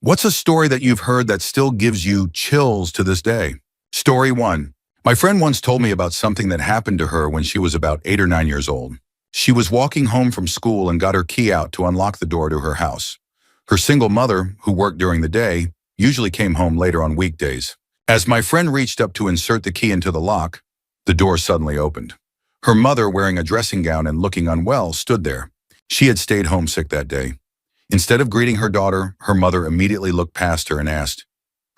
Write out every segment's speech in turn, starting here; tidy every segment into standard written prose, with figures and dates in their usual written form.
What's a story that you've heard that still gives you chills to this day? Story 1. My friend once told me about something that happened to her when she was about 8 or 9 years old. She was walking home from school and got her key out to unlock the door to her house. Her single mother, who worked during the day, usually came home later on weekdays. As my friend reached up to insert the key into the lock, the door suddenly opened. Her mother, wearing a dressing gown and looking unwell, stood there. She had stayed homesick that day. Instead of greeting her daughter, her mother immediately looked past her and asked,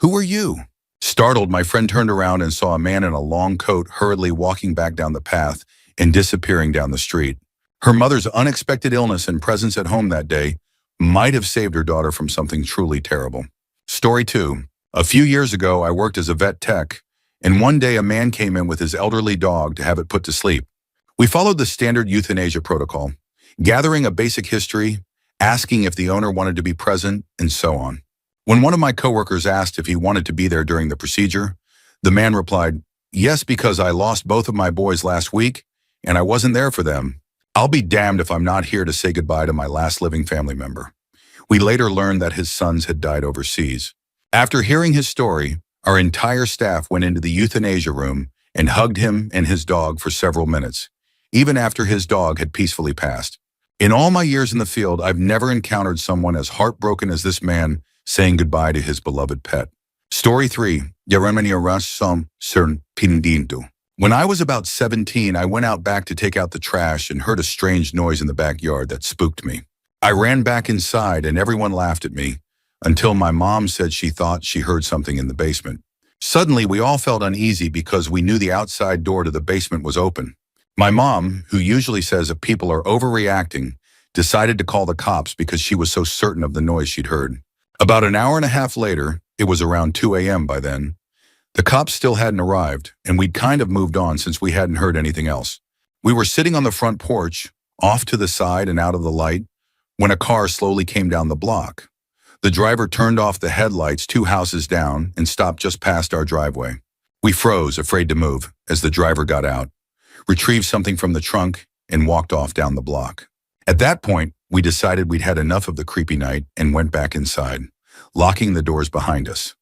"Who are you?" Startled, my friend turned around and saw a man in a long coat hurriedly walking back down the path and disappearing down the street. Her mother's unexpected illness and presence at home that day might have saved her daughter from something truly terrible. Story 2. A few years ago, I worked as a vet tech, and one day a man came in with his elderly dog to have it put to sleep. We followed the standard euthanasia protocol, gathering a basic history, asking if the owner wanted to be present, and so on. When one of my coworkers asked if he wanted to be there during the procedure, the man replied, "Yes, because I lost both of my boys last week, and I wasn't there for them. I'll be damned if I'm not here to say goodbye to my last living family member." We later learned that his sons had died overseas. After hearing his story, our entire staff went into the euthanasia room and hugged him and his dog for several minutes, even after his dog had peacefully passed. In all my years in the field, I've never encountered someone as heartbroken as this man saying goodbye to his beloved pet. Story 3. When I was about 17, I went out back to take out the trash and heard a strange noise in the backyard that spooked me. I ran back inside and everyone laughed at me until my mom said she thought she heard something in the basement. Suddenly, we all felt uneasy because we knew the outside door to the basement was open. My mom, who usually says if people are overreacting, decided to call the cops because she was so certain of the noise she'd heard. About an hour and a half later, it was around 2 a.m. by then, the cops still hadn't arrived, and we'd kind of moved on since we hadn't heard anything else. We were sitting on the front porch, off to the side and out of the light, when a car slowly came down the block. The driver turned off the headlights 2 houses down and stopped just past our driveway. We froze, afraid to move, as the driver got out, retrieved something from the trunk, and walked off down the block. At that point, we decided we'd had enough of the creepy night and went back inside, locking the doors behind us.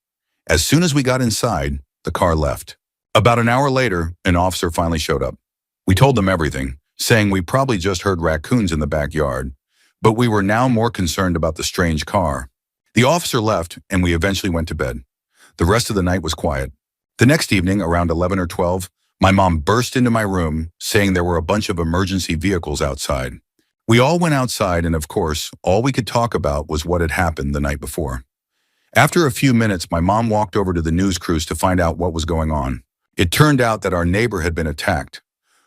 As soon as we got inside, the car left. About an hour later, an officer finally showed up. We told them everything, saying we probably just heard raccoons in the backyard, but we were now more concerned about the strange car. The officer left, and we eventually went to bed. The rest of the night was quiet. The next evening, around 11 or 12, my mom burst into my room, saying there were a bunch of emergency vehicles outside. We all went outside, and of course, all we could talk about was what had happened the night before. After a few minutes, my mom walked over to the news crews to find out what was going on. It turned out that our neighbor had been attacked.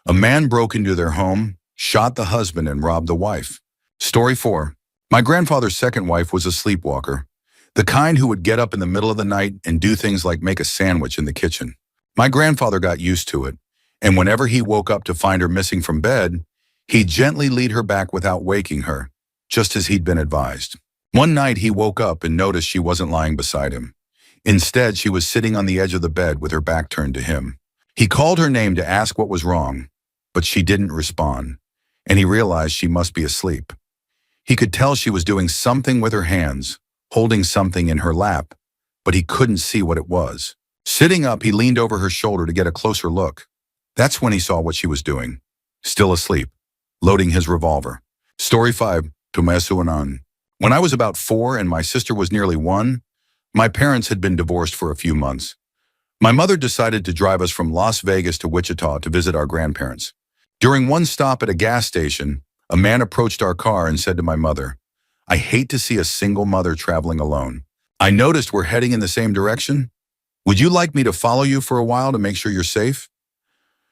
A man broke into their home, shot the husband, and robbed the wife. Story 4. My grandfather's second wife was a sleepwalker, the kind who would get up in the middle of the night and do things like make a sandwich in the kitchen. My grandfather got used to it, and whenever he woke up to find her missing from bed, he'd gently lead her back without waking her, just as he'd been advised. One night he woke up and noticed she wasn't lying beside him. Instead, she was sitting on the edge of the bed with her back turned to him. He called her name to ask what was wrong, but she didn't respond, and he realized she must be asleep. He could tell she was doing something with her hands, holding something in her lap, but he couldn't see what it was. Sitting up, he leaned over her shoulder to get a closer look. That's when he saw what she was doing. Still asleep, loading his revolver. Story 5. When I was about 4 and my sister was nearly 1, my parents had been divorced for a few months. My mother decided to drive us from Las Vegas to Wichita to visit our grandparents. During one stop at a gas station, a man approached our car and said to my mother, "I hate to see a single mother traveling alone. I noticed we're heading in the same direction. Would you like me to follow you for a while to make sure you're safe?"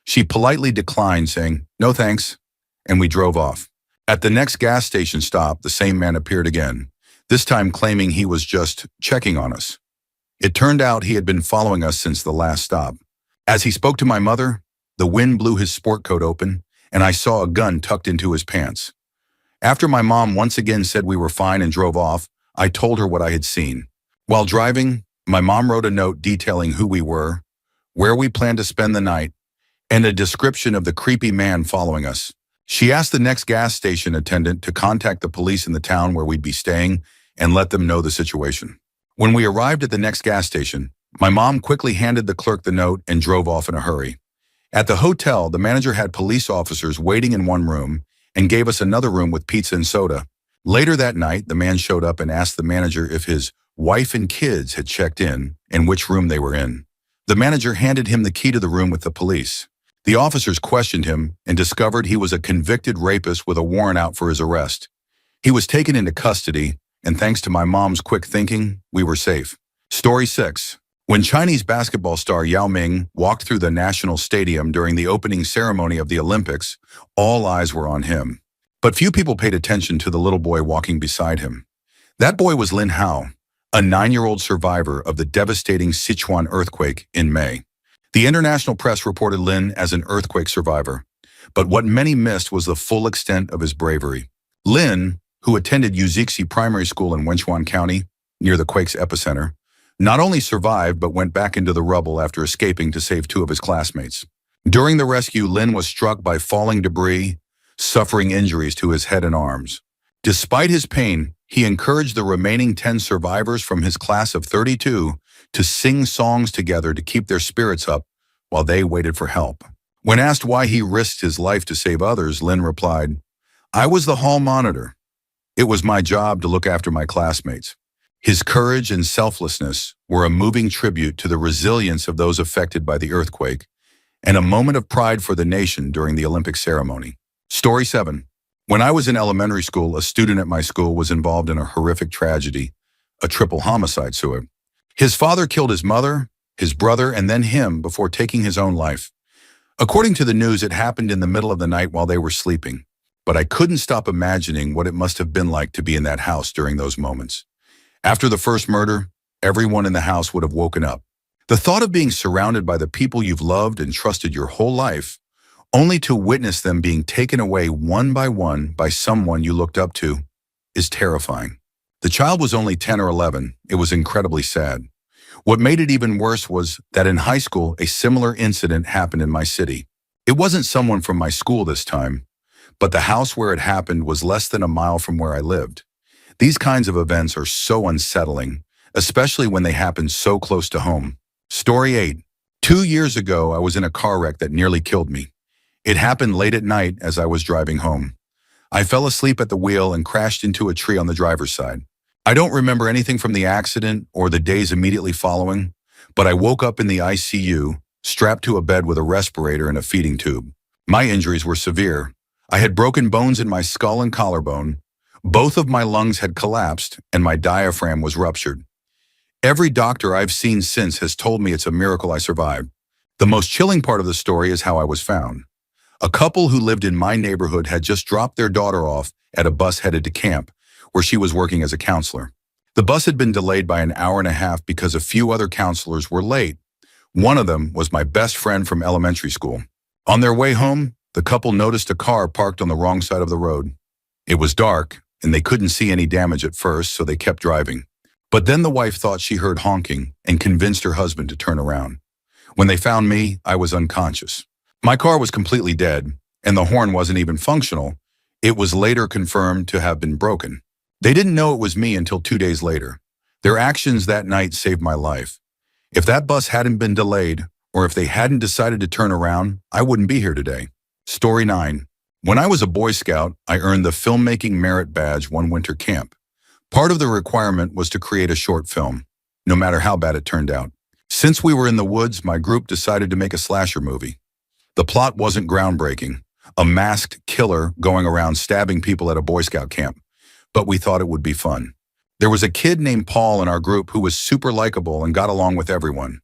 She politely declined, saying, "No thanks," and we drove off. At the next gas station stop, the same man appeared again, this time claiming he was just checking on us. It turned out he had been following us since the last stop. As he spoke to my mother, the wind blew his sport coat open, and I saw a gun tucked into his pants. After my mom once again said we were fine and drove off, I told her what I had seen. While driving, my mom wrote a note detailing who we were, where we planned to spend the night, and a description of the creepy man following us. She asked the next gas station attendant to contact the police in the town where we'd be staying and let them know the situation. When we arrived at the next gas station, my mom quickly handed the clerk the note and drove off in a hurry. At the hotel, the manager had police officers waiting in one room and gave us another room with pizza and soda. Later that night, the man showed up and asked the manager if his wife and kids had checked in and which room they were in. The manager handed him the key to the room with the police. The officers questioned him and discovered he was a convicted rapist with a warrant out for his arrest. He was taken into custody, and thanks to my mom's quick thinking, we were safe. Story 6. When Chinese basketball star Yao Ming walked through the National Stadium during the opening ceremony of the Olympics, all eyes were on him. But few people paid attention to the little boy walking beside him. That boy was Lin Hao, a 9-year-old survivor of the devastating Sichuan earthquake in May. The international press reported Lin as an earthquake survivor, but what many missed was the full extent of his bravery. Lin, who attended Uzixi Primary School in Wenchuan County, near the quake's epicenter, not only survived but went back into the rubble after escaping to save 2 of his classmates. During the rescue, Lin was struck by falling debris, suffering injuries to his head and arms. Despite his pain, he encouraged the remaining 10 survivors from his class of 32 to sing songs together to keep their spirits up while they waited for help. When asked why he risked his life to save others, Lin replied, "I was the hall monitor. It was my job to look after my classmates." His courage and selflessness were a moving tribute to the resilience of those affected by the earthquake and a moment of pride for the nation during the Olympic ceremony. Story 7. When I was in elementary school, a student at my school was involved in a horrific tragedy, a triple homicide suicide. His father killed his mother, his brother, and then him before taking his own life. According to the news, it happened in the middle of the night while they were sleeping, but I couldn't stop imagining what it must have been like to be in that house during those moments. After the first murder, everyone in the house would have woken up. The thought of being surrounded by the people you've loved and trusted your whole life, only to witness them being taken away one by someone you looked up to, is terrifying. The child was only 10 or 11. It was incredibly sad. What made it even worse was that in high school, a similar incident happened in my city. It wasn't someone from my school this time, but the house where it happened was less than a mile from where I lived. These kinds of events are so unsettling, especially when they happen so close to home. Story 8. 2 years ago, I was in a car wreck that nearly killed me. It happened late at night as I was driving home. I fell asleep at the wheel and crashed into a tree on the driver's side. I don't remember anything from the accident or the days immediately following, but I woke up in the ICU, strapped to a bed with a respirator and a feeding tube. My injuries were severe. I had broken bones in my skull and collarbone. Both of my lungs had collapsed and my diaphragm was ruptured. Every doctor I've seen since has told me it's a miracle I survived. The most chilling part of the story is how I was found. A couple who lived in my neighborhood had just dropped their daughter off at a bus headed to camp, where she was working as a counselor. The bus had been delayed by an hour and a half because a few other counselors were late. One of them was my best friend from elementary school. On their way home, the couple noticed a car parked on the wrong side of the road. It was dark, and they couldn't see any damage at first, so they kept driving. But then the wife thought she heard honking and convinced her husband to turn around. When they found me, I was unconscious. My car was completely dead, and the horn wasn't even functional. It was later confirmed to have been broken. They didn't know it was me until 2 days later. Their actions that night saved my life. If that bus hadn't been delayed, or if they hadn't decided to turn around, I wouldn't be here today. Story 9. When I was a Boy Scout, I earned the Filmmaking Merit Badge one winter camp. Part of the requirement was to create a short film, no matter how bad it turned out. Since we were in the woods, my group decided to make a slasher movie. The plot wasn't groundbreaking, a masked killer going around stabbing people at a Boy Scout camp, but we thought it would be fun. There was a kid named Paul in our group who was super likable and got along with everyone.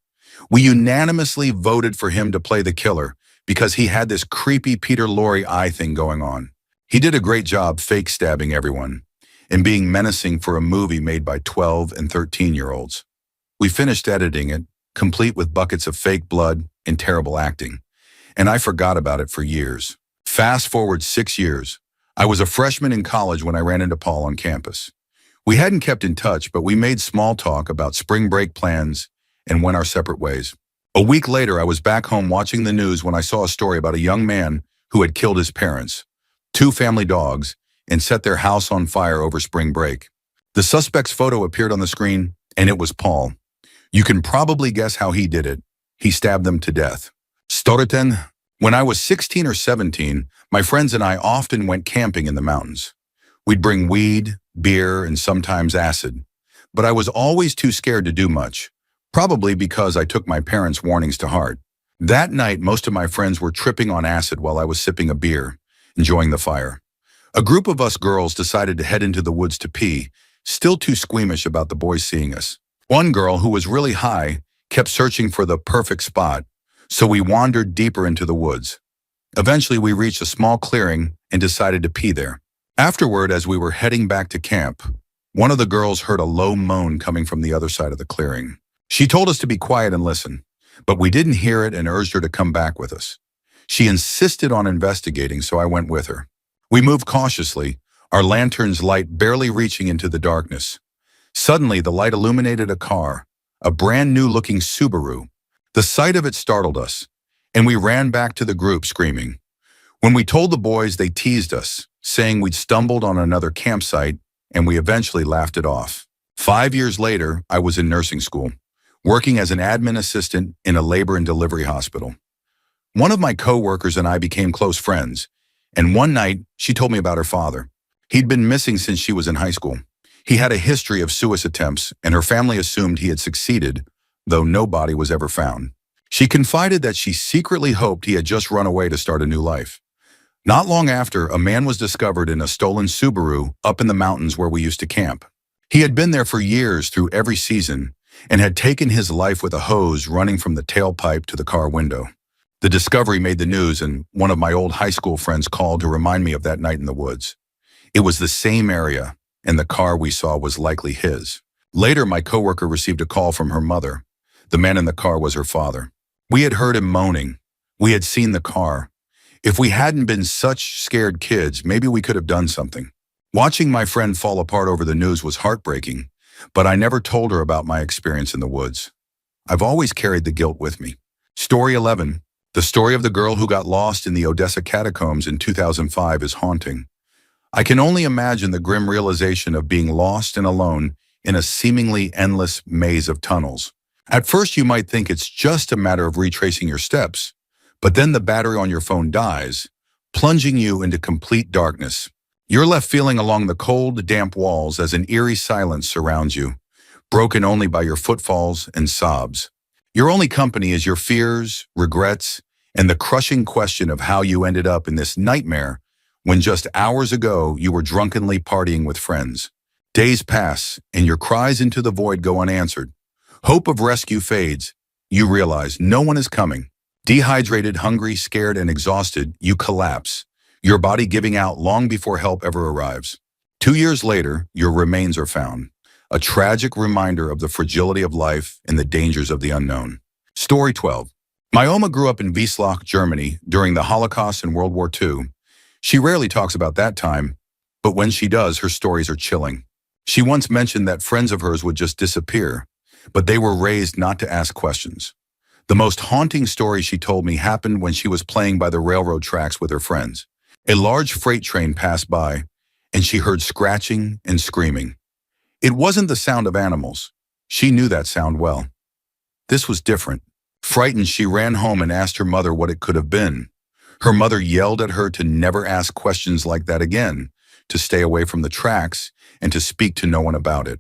We unanimously voted for him to play the killer because he had this creepy Peter Lorre eye thing going on. He did a great job fake stabbing everyone and being menacing for a movie made by 12 and 13-year-olds. We finished editing it, complete with buckets of fake blood and terrible acting. And I forgot about it for years. Fast forward 6 years. I was a freshman in college when I ran into Paul on campus. We hadn't kept in touch, but we made small talk about spring break plans and went our separate ways. A week later, I was back home watching the news when I saw a story about a young man who had killed his parents, 2 family dogs, and set their house on fire over spring break. The suspect's photo appeared on the screen, and it was Paul. You can probably guess how he did it. He stabbed them to death. Storiten. When I was 16 or 17, my friends and I often went camping in the mountains. We'd bring weed, beer, and sometimes acid. But I was always too scared to do much, probably because I took my parents' warnings to heart. That night, most of my friends were tripping on acid while I was sipping a beer, enjoying the fire. A group of us girls decided to head into the woods to pee, still too squeamish about the boys seeing us. One girl, who was really high, kept searching for the perfect spot, so we wandered deeper into the woods. Eventually, we reached a small clearing and decided to pee there. Afterward, as we were heading back to camp, one of the girls heard a low moan coming from the other side of the clearing. She told us to be quiet and listen, but we didn't hear it and urged her to come back with us. She insisted on investigating, so I went with her. We moved cautiously, our lantern's light barely reaching into the darkness. Suddenly, the light illuminated a car, a brand new looking Subaru. The sight of it startled us, and we ran back to the group screaming. When we told the boys, they teased us, saying we'd stumbled on another campsite, and we eventually laughed it off. 5 years later, I was in nursing school, working as an admin assistant in a labor and delivery hospital. One of my co-workers and I became close friends, and one night, she told me about her father. He'd been missing since she was in high school. He had a history of suicide attempts, and her family assumed he had succeeded, though no body was ever found. She confided that she secretly hoped he had just run away to start a new life. Not long after, a man was discovered in a stolen Subaru up in the mountains where we used to camp. He had been there for years through every season and had taken his life with a hose running from the tailpipe to the car window. The discovery made the news, and one of my old high school friends called to remind me of that night in the woods. It was the same area, and the car we saw was likely his. Later, my coworker received a call from her mother. The man in the car was her father. We had heard him moaning. We had seen the car. If we hadn't been such scared kids, maybe we could have done something. Watching my friend fall apart over the news was heartbreaking, but I never told her about my experience in the woods. I've always carried the guilt with me. Story 11. The story of the girl who got lost in the Odessa catacombs in 2005 is haunting. I can only imagine the grim realization of being lost and alone in a seemingly endless maze of tunnels. At first, you might think it's just a matter of retracing your steps, but then the battery on your phone dies, plunging you into complete darkness. You're left feeling along the cold, damp walls as an eerie silence surrounds you, broken only by your footfalls and sobs. Your only company is your fears, regrets, and the crushing question of how you ended up in this nightmare when just hours ago you were drunkenly partying with friends. Days pass, and your cries into the void go unanswered. Hope of rescue fades. You realize no one is coming. Dehydrated, hungry, scared, and exhausted, you collapse, your body giving out long before help ever arrives. 2 years later, your remains are found, a tragic reminder of the fragility of life and the dangers of the unknown. Story 12. My Oma grew up in Wieslach, Germany, during the Holocaust and World War II. She rarely talks about that time, but when she does, her stories are chilling. She once mentioned that friends of hers would just disappear, but they were raised not to ask questions. The most haunting story she told me happened when she was playing by the railroad tracks with her friends. A large freight train passed by, and she heard scratching and screaming. It wasn't the sound of animals. She knew that sound well. This was different. Frightened, she ran home and asked her mother what it could have been. Her mother yelled at her to never ask questions like that again, to stay away from the tracks, and to speak to no one about it.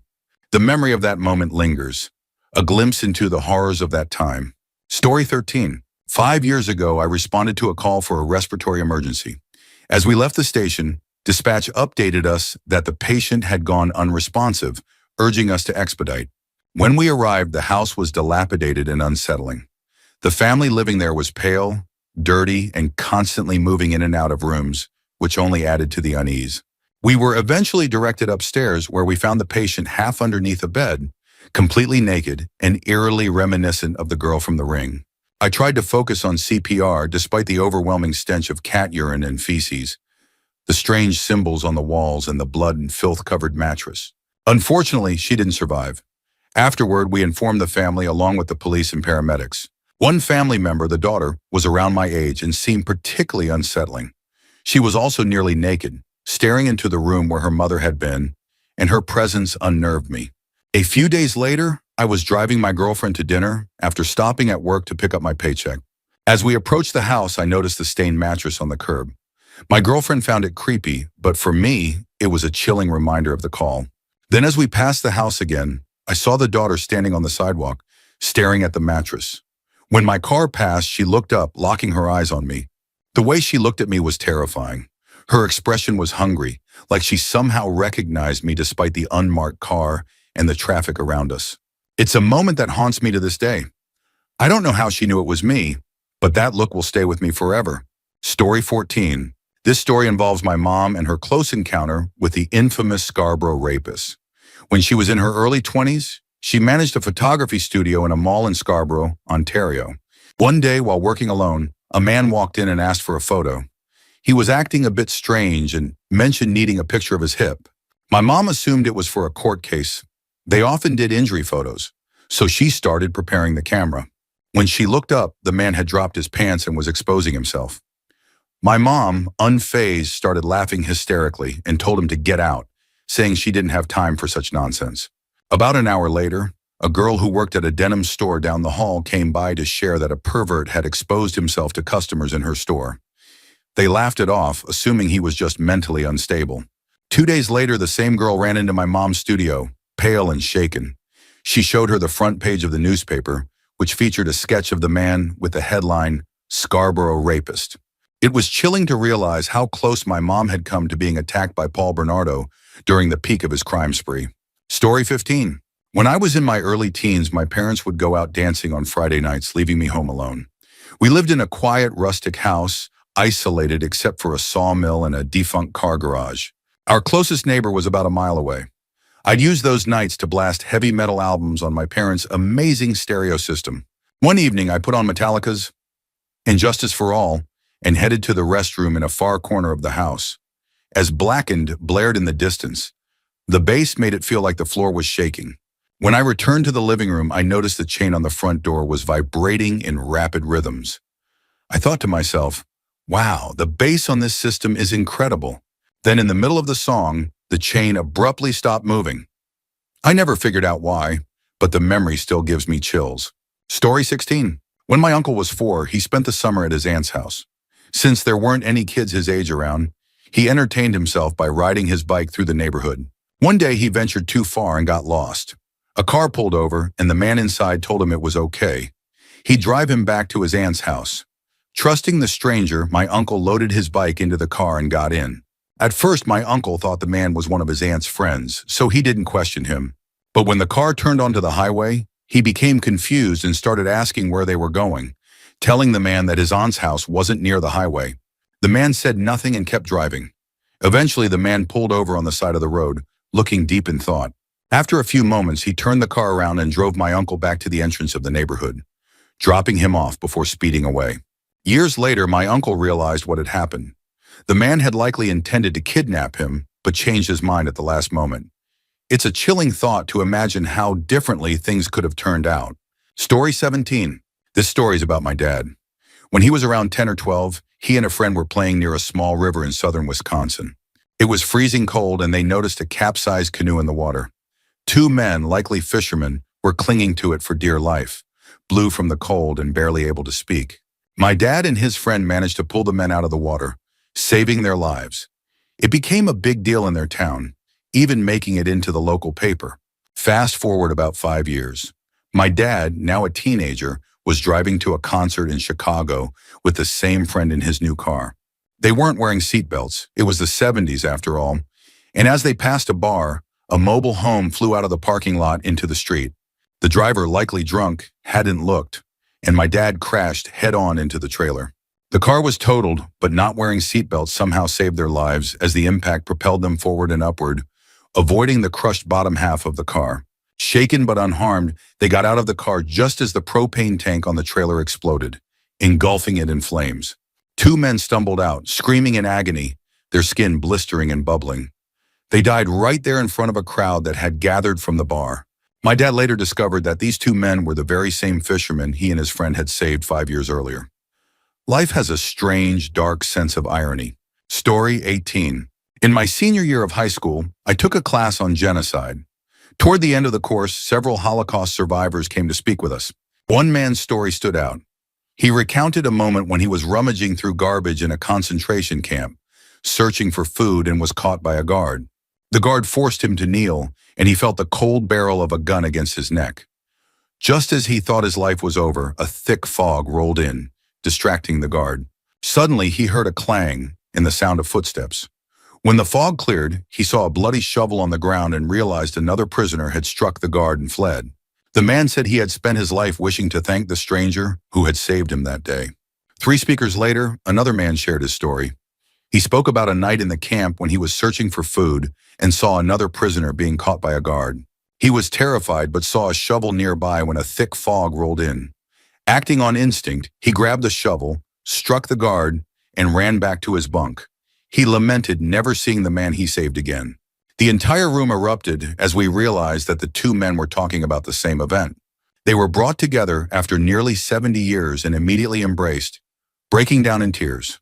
The memory of that moment lingers, a glimpse into the horrors of that time. Story 13. 5 years ago, I responded to a call for a respiratory emergency. As we left the station, dispatch updated us that the patient had gone unresponsive, urging us to expedite. When we arrived, the house was dilapidated and unsettling. The family living there was pale, dirty, and constantly moving in and out of rooms, which only added to the unease. We were eventually directed upstairs, where we found the patient half underneath a bed, completely naked and eerily reminiscent of the girl from The Ring. I tried to focus on CPR despite the overwhelming stench of cat urine and feces, the strange symbols on the walls, and the blood and filth-covered mattress. Unfortunately, she didn't survive. Afterward, we informed the family along with the police and paramedics. One family member, the daughter, was around my age and seemed particularly unsettling. She was also nearly naked, staring into the room where her mother had been, and her presence unnerved me. A few days later, I was driving my girlfriend to dinner after stopping at work to pick up my paycheck. As we approached the house, I noticed the stained mattress on the curb. My girlfriend found it creepy, but for me, it was a chilling reminder of the call. Then as we passed the house again, I saw the daughter standing on the sidewalk, staring at the mattress. When my car passed, she looked up, locking her eyes on me. The way she looked at me was terrifying. Her expression was hungry, like she somehow recognized me despite the unmarked car and the traffic around us. It's a moment that haunts me to this day. I don't know how she knew it was me, but that look will stay with me forever. Story 14. This story involves my mom and her close encounter with the infamous Scarborough rapist. When she was in her early 20s, she managed a photography studio in a mall in Scarborough, Ontario. One day, while working alone, a man walked in and asked for a photo. He was acting a bit strange and mentioned needing a picture of his hip. My mom assumed it was for a court case. They often did injury photos, so she started preparing the camera. When she looked up, the man had dropped his pants and was exposing himself. My mom, unfazed, started laughing hysterically and told him to get out, saying she didn't have time for such nonsense. About an hour later, a girl who worked at a denim store down the hall came by to share that a pervert had exposed himself to customers in her store. They laughed it off, assuming he was just mentally unstable. 2 days later, the same girl ran into my mom's studio, pale and shaken. She showed her the front page of the newspaper, which featured a sketch of the man with the headline, "Scarborough Rapist." It was chilling to realize how close my mom had come to being attacked by Paul Bernardo during the peak of his crime spree. Story 15. When I was in my early teens, my parents would go out dancing on Friday nights, leaving me home alone. We lived in a quiet, rustic house, isolated except for a sawmill and a defunct car garage. Our closest neighbor was about a mile away. I'd use those nights to blast heavy metal albums on my parents' amazing stereo system. One evening, I put on Metallica's "And Justice for All" and headed to the restroom in a far corner of the house. As Blackened blared in the distance, the bass made it feel like the floor was shaking. When I returned to the living room, I noticed the chain on the front door was vibrating in rapid rhythms. I thought to myself, wow, the bass on this system is incredible. Then in the middle of the song, the chain abruptly stopped moving. I never figured out why, but the memory still gives me chills. Story 16. When my uncle was 4, he spent the summer at his aunt's house. Since there weren't any kids his age around, he entertained himself by riding his bike through the neighborhood. One day he ventured too far and got lost. A car pulled over and the man inside told him it was okay. He'd drive him back to his aunt's house. Trusting the stranger, my uncle loaded his bike into the car and got in. At first, my uncle thought the man was one of his aunt's friends, so he didn't question him. But when the car turned onto the highway, he became confused and started asking where they were going, telling the man that his aunt's house wasn't near the highway. The man said nothing and kept driving. Eventually, the man pulled over on the side of the road, looking deep in thought. After a few moments, he turned the car around and drove my uncle back to the entrance of the neighborhood, dropping him off before speeding away. Years later, my uncle realized what had happened. The man had likely intended to kidnap him, but changed his mind at the last moment. It's a chilling thought to imagine how differently things could have turned out. Story 17. This story is about my dad. When he was around 10 or 12, he and a friend were playing near a small river in southern Wisconsin. It was freezing cold and they noticed a capsized canoe in the water. 2 men, likely fishermen, were clinging to it for dear life, blue from the cold and barely able to speak. My dad and his friend managed to pull the men out of the water, saving their lives. It became a big deal in their town, even making it into the local paper. Fast forward about 5 years. My dad, now a teenager, was driving to a concert in Chicago with the same friend in his new car. They weren't wearing seatbelts. It was the 70s after all. And as they passed a bar, a mobile home flew out of the parking lot into the street. The driver, likely drunk, hadn't looked, and my dad crashed head-on into the trailer. The car was totaled, but not wearing seatbelts somehow saved their lives as the impact propelled them forward and upward, avoiding the crushed bottom half of the car. Shaken but unharmed, they got out of the car just as the propane tank on the trailer exploded, engulfing it in flames. 2 men stumbled out, screaming in agony, their skin blistering and bubbling. They died right there in front of a crowd that had gathered from the bar. My dad later discovered that these 2 men were the very same fishermen he and his friend had saved 5 years earlier. Life has a strange, dark sense of irony. Story 18. In my senior year of high school, I took a class on genocide. Toward the end of the course, several Holocaust survivors came to speak with us. One man's story stood out. He recounted a moment when he was rummaging through garbage in a concentration camp, searching for food, and was caught by a guard. The guard forced him to kneel, and he felt the cold barrel of a gun against his neck. Just as he thought his life was over, a thick fog rolled in, distracting the guard. Suddenly, he heard a clang and the sound of footsteps. When the fog cleared, he saw a bloody shovel on the ground and realized another prisoner had struck the guard and fled. The man said he had spent his life wishing to thank the stranger who had saved him that day. 3 speakers later, another man shared his story. He spoke about a night in the camp when he was searching for food and saw another prisoner being caught by a guard. He was terrified but saw a shovel nearby when a thick fog rolled in. Acting on instinct, he grabbed the shovel, struck the guard, and ran back to his bunk. He lamented never seeing the man he saved again. The entire room erupted as we realized that the 2 men were talking about the same event. They were brought together after nearly 70 years and immediately embraced, breaking down in tears.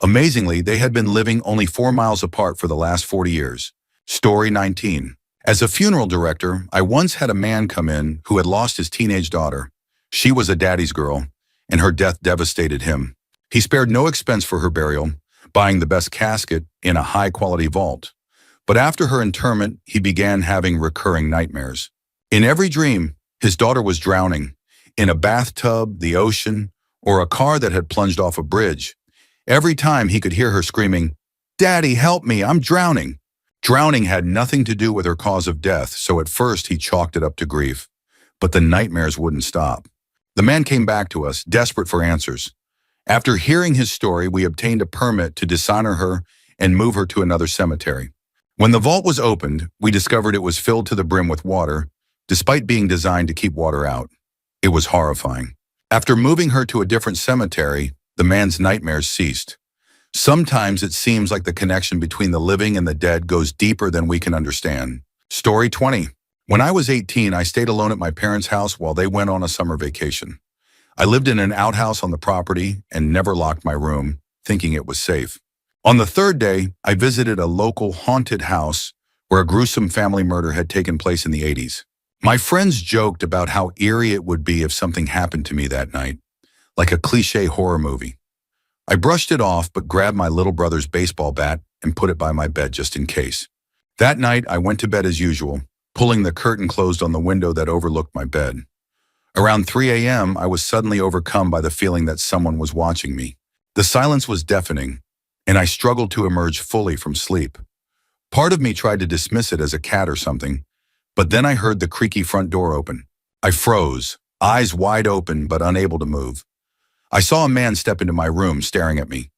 Amazingly, they had been living only 4 miles apart for the last 40 years. Story 19. As a funeral director, I once had a man come in who had lost his teenage daughter. She was a daddy's girl, and her death devastated him. He spared no expense for her burial, buying the best casket in a high-quality vault. But after her interment, he began having recurring nightmares. In every dream, his daughter was drowning, in a bathtub, the ocean, or a car that had plunged off a bridge. Every time he could hear her screaming, "Daddy, help me, I'm drowning." Drowning had nothing to do with her cause of death, so at first he chalked it up to grief. But the nightmares wouldn't stop. The man came back to us, desperate for answers. After hearing his story, we obtained a permit to dishonor her and move her to another cemetery. When the vault was opened, we discovered it was filled to the brim with water, despite being designed to keep water out. It was horrifying. After moving her to a different cemetery, the man's nightmares ceased. Sometimes it seems like the connection between the living and the dead goes deeper than we can understand. Story 20. When I was 18, I stayed alone at my parents' house while they went on a summer vacation. I lived in an outhouse on the property and never locked my room, thinking it was safe. On the 3rd day, I visited a local haunted house where a gruesome family murder had taken place in the 80s. My friends joked about how eerie it would be if something happened to me that night, like a cliché horror movie. I brushed it off but grabbed my little brother's baseball bat and put it by my bed just in case. That night, I went to bed as usual, pulling the curtain closed on the window that overlooked my bed. Around 3 a.m., I was suddenly overcome by the feeling that someone was watching me. The silence was deafening, and I struggled to emerge fully from sleep. Part of me tried to dismiss it as a cat or something, but then I heard the creaky front door open. I froze, eyes wide open but unable to move. I saw a man step into my room, staring at me.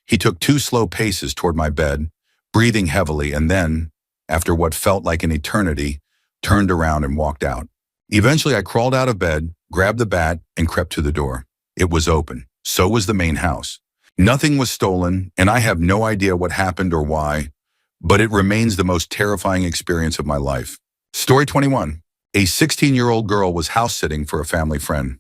He took 2 slow paces toward my bed, breathing heavily, and then, after what felt like an eternity, turned around and walked out. Eventually, I crawled out of bed, grabbed the bat, and crept to the door. It was open. So was the main house. Nothing was stolen, and I have no idea what happened or why, but it remains the most terrifying experience of my life. Story 21. A 16-year-old girl was house-sitting for a family friend.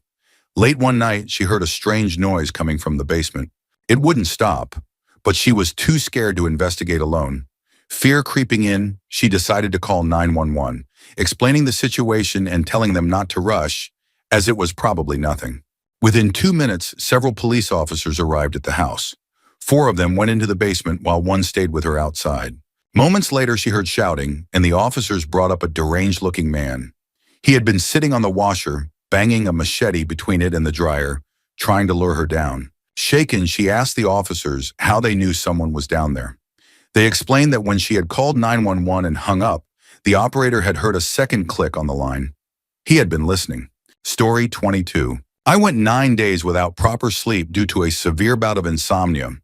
Late one night, she heard a strange noise coming from the basement. It wouldn't stop, but she was too scared to investigate alone. Fear creeping in, she decided to call 911, explaining the situation and telling them not to rush, as it was probably nothing. Within 2 minutes, several police officers arrived at the house. 4 of them went into the basement while 1 stayed with her outside. Moments later, she heard shouting, and the officers brought up a deranged-looking man. He had been sitting on the washer, banging a machete between it and the dryer, trying to lure her down. Shaken, she asked the officers how they knew someone was down there. They explained that when she had called 911 and hung up, the operator had heard a second click on the line. He had been listening. Story 22. I went 9 days without proper sleep due to a severe bout of insomnia,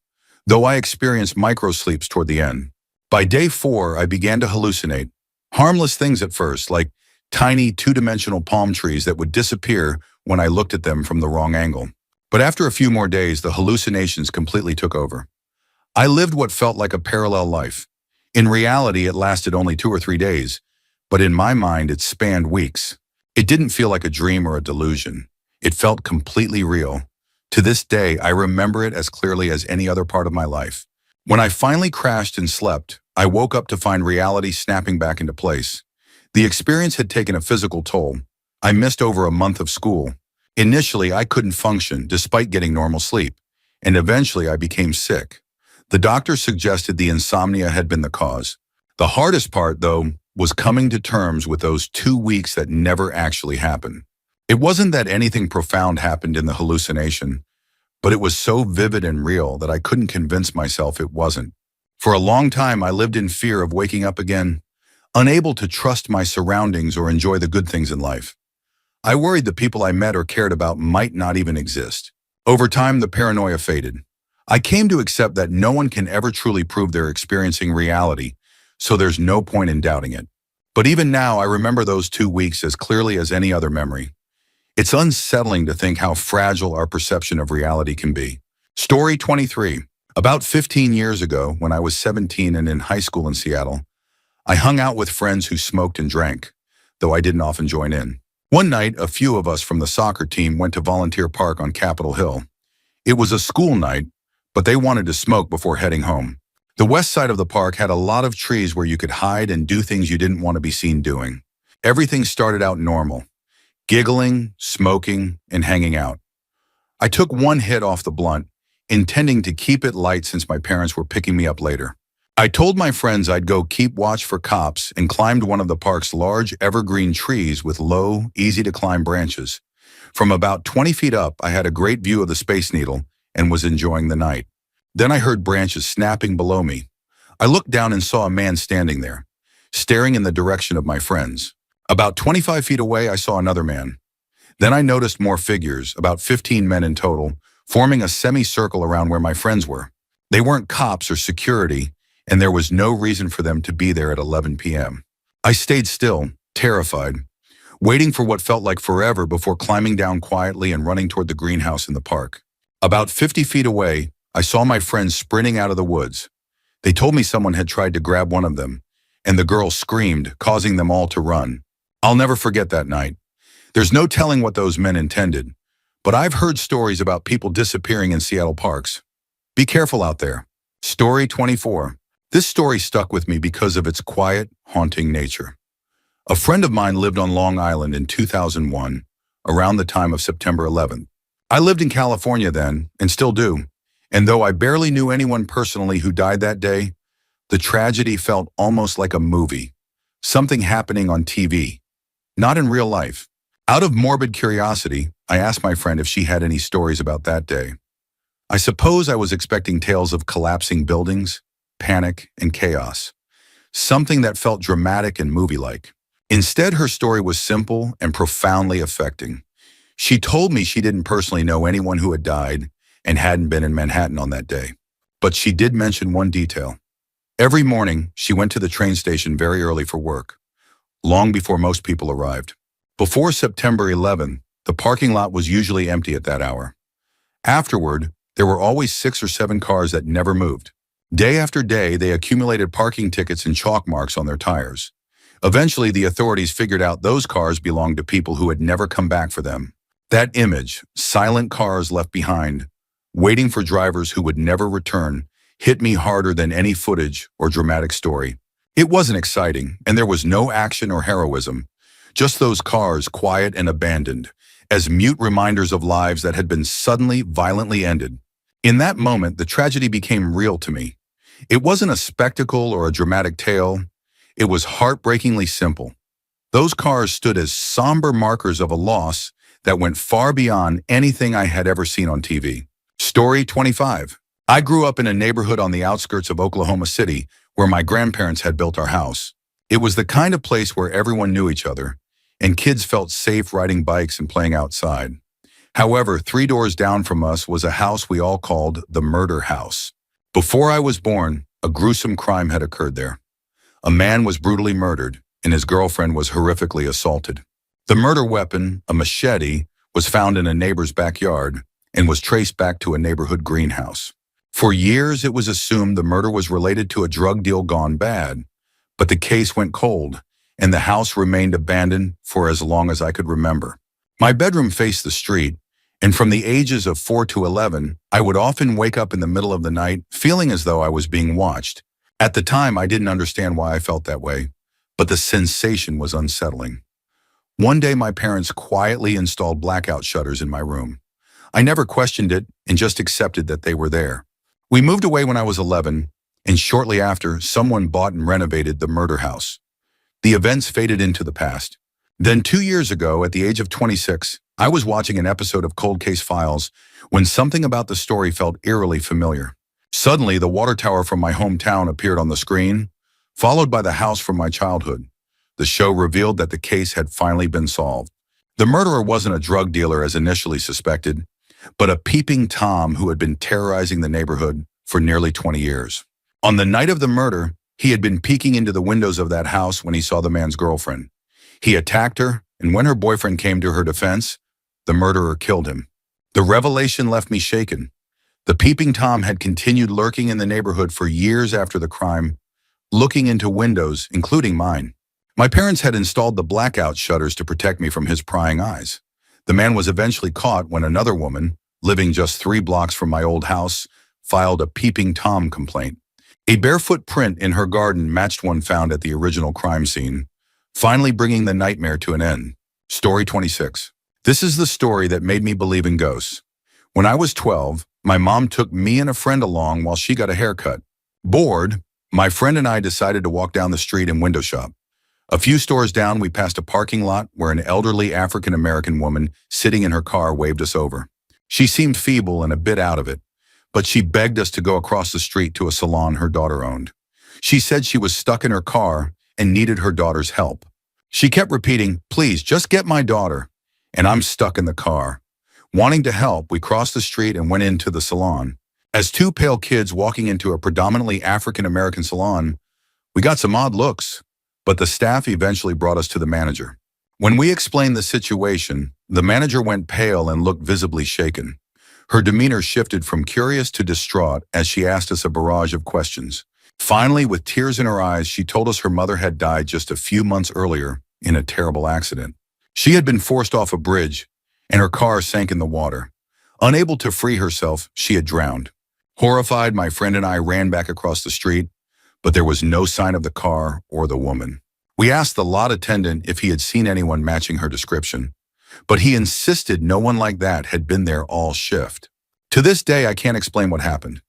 though I experienced microsleeps toward the end. By day 4, I began to hallucinate. Harmless things at first, like tiny 2-dimensional palm trees that would disappear when I looked at them from the wrong angle. But after a few more days, the hallucinations completely took over. I lived what felt like a parallel life. In reality, it lasted only 2 or 3 days, but in my mind, it spanned weeks. It didn't feel like a dream or a delusion. It felt completely real. To this day, I remember it as clearly as any other part of my life. When I finally crashed and slept, I woke up to find reality snapping back into place. The experience had taken a physical toll. I missed over a month of school. Initially, I couldn't function despite getting normal sleep, and eventually I became sick. The doctor suggested the insomnia had been the cause. The hardest part, though, was coming to terms with those 2 weeks that never actually happened. It wasn't that anything profound happened in the hallucination, but it was so vivid and real that I couldn't convince myself it wasn't. For a long time, I lived in fear of waking up again, unable to trust my surroundings or enjoy the good things in life. I worried the people I met or cared about might not even exist. Over time, the paranoia faded. I came to accept that no one can ever truly prove they're experiencing reality, so there's no point in doubting it. But even now, I remember those 2 weeks as clearly as any other memory. It's unsettling to think how fragile our perception of reality can be. Story 23. About 15 years ago, when I was 17 and in high school in Seattle, I hung out with friends who smoked and drank, though I didn't often join in. One night, a few of us from the soccer team went to Volunteer Park on Capitol Hill. It was a school night, but they wanted to smoke before heading home. The west side of the park had a lot of trees where you could hide and do things you didn't want to be seen doing. Everything started out normal. Giggling, smoking, and hanging out. I took one hit off the blunt, intending to keep it light since my parents were picking me up later. I told my friends I'd go keep watch for cops and climbed one of the park's large evergreen trees with low, easy-to-climb branches. From about 20 feet up, I had a great view of the Space Needle and was enjoying the night. Then I heard branches snapping below me. I looked down and saw a man standing there, staring in the direction of my friends. About 25 feet away, I saw another man. Then I noticed more figures, about 15 men in total, forming a semicircle around where my friends were. They weren't cops or security, and there was no reason for them to be there at 11 p.m. I stayed still, terrified, waiting for what felt like forever before climbing down quietly and running toward the greenhouse in the park. About 50 feet away, I saw my friends sprinting out of the woods. They told me someone had tried to grab one of them, and the girl screamed, causing them all to run. I'll never forget that night. There's no telling what those men intended, but I've heard stories about people disappearing in Seattle parks. Be careful out there. Story 24. This story stuck with me because of its quiet, haunting nature. A friend of mine lived on Long Island in 2001, around the time of September 11th. I lived in California then, and still do, and though I barely knew anyone personally who died that day, the tragedy felt almost like a movie, something happening on TV, not in real life. Out of morbid curiosity, I asked my friend if she had any stories about that day. I suppose I was expecting tales of collapsing buildings, panic, and chaos, something that felt dramatic and movie-like. Instead, her story was simple and profoundly affecting. She told me she didn't personally know anyone who had died and hadn't been in Manhattan on that day. But she did mention one detail. Every morning, she went to the train station very early for work, long before most people arrived. Before September 11th, the parking lot was usually empty at that hour. Afterward, there were always 6 or 7 cars that never moved. Day after day, they accumulated parking tickets and chalk marks on their tires. Eventually, the authorities figured out those cars belonged to people who had never come back for them. That image, silent cars left behind, waiting for drivers who would never return, hit me harder than any footage or dramatic story. It wasn't exciting, and there was no action or heroism, just those cars quiet and abandoned, as mute reminders of lives that had been suddenly, violently ended. In that moment, the tragedy became real to me. It wasn't a spectacle or a dramatic tale. It was heartbreakingly simple. Those cars stood as somber markers of a loss that went far beyond anything I had ever seen on TV. Story 25. I grew up in a neighborhood on the outskirts of Oklahoma City where my grandparents had built our house. It was the kind of place where everyone knew each other, and kids felt safe riding bikes and playing outside. However, 3 doors down from us was a house we all called the murder house. Before I was born, a gruesome crime had occurred there. A man was brutally murdered, and his girlfriend was horrifically assaulted. The murder weapon, a machete, was found in a neighbor's backyard and was traced back to a neighborhood greenhouse. For years, it was assumed the murder was related to a drug deal gone bad, but the case went cold, and the house remained abandoned for as long as I could remember. My bedroom faced the street, and from the ages of 4 to 11, I would often wake up in the middle of the night feeling as though I was being watched. At the time, I didn't understand why I felt that way, but the sensation was unsettling. One day, my parents quietly installed blackout shutters in my room. I never questioned it and just accepted that they were there. We moved away when I was 11, and shortly after, someone bought and renovated the murder house. The events faded into the past. Then 2 years ago, at the age of 26, I was watching an episode of Cold Case Files when something about the story felt eerily familiar. Suddenly, the water tower from my hometown appeared on the screen, followed by the house from my childhood. The show revealed that the case had finally been solved. The murderer wasn't a drug dealer as initially suspected, but a peeping Tom who had been terrorizing the neighborhood for nearly 20 years. On the night of the murder, he had been peeking into the windows of that house when he saw the man's girlfriend. He attacked her, and when her boyfriend came to her defense, the murderer killed him. The revelation left me shaken. The peeping Tom had continued lurking in the neighborhood for years after the crime, looking into windows, including mine. My parents had installed the blackout shutters to protect me from his prying eyes. The man was eventually caught when another woman, living just 3 blocks from my old house, filed a peeping Tom complaint. A barefoot print in her garden matched one found at the original crime scene, finally bringing the nightmare to an end. Story 26. This is the story that made me believe in ghosts. When I was 12, my mom took me and a friend along while she got a haircut. Bored, my friend and I decided to walk down the street and window shop. A few stores down, we passed a parking lot where an elderly African-American woman sitting in her car waved us over. She seemed feeble and a bit out of it, but she begged us to go across the street to a salon her daughter owned. She said she was stuck in her car and needed her daughter's help. She kept repeating, "Please, just get my daughter." And I'm stuck in the car. Wanting to help, we crossed the street and went into the salon. As 2 pale kids walking into a predominantly African-American salon, we got some odd looks, but the staff eventually brought us to the manager. When we explained the situation, the manager went pale and looked visibly shaken. Her demeanor shifted from curious to distraught as she asked us a barrage of questions. Finally, with tears in her eyes, she told us her mother had died just a few months earlier in a terrible accident. She had been forced off a bridge, and her car sank in the water. Unable to free herself, she had drowned. Horrified, my friend and I ran back across the street, but there was no sign of the car or the woman. We asked the lot attendant if he had seen anyone matching her description, but he insisted no one like that had been there all shift. To this day, I can't explain what happened.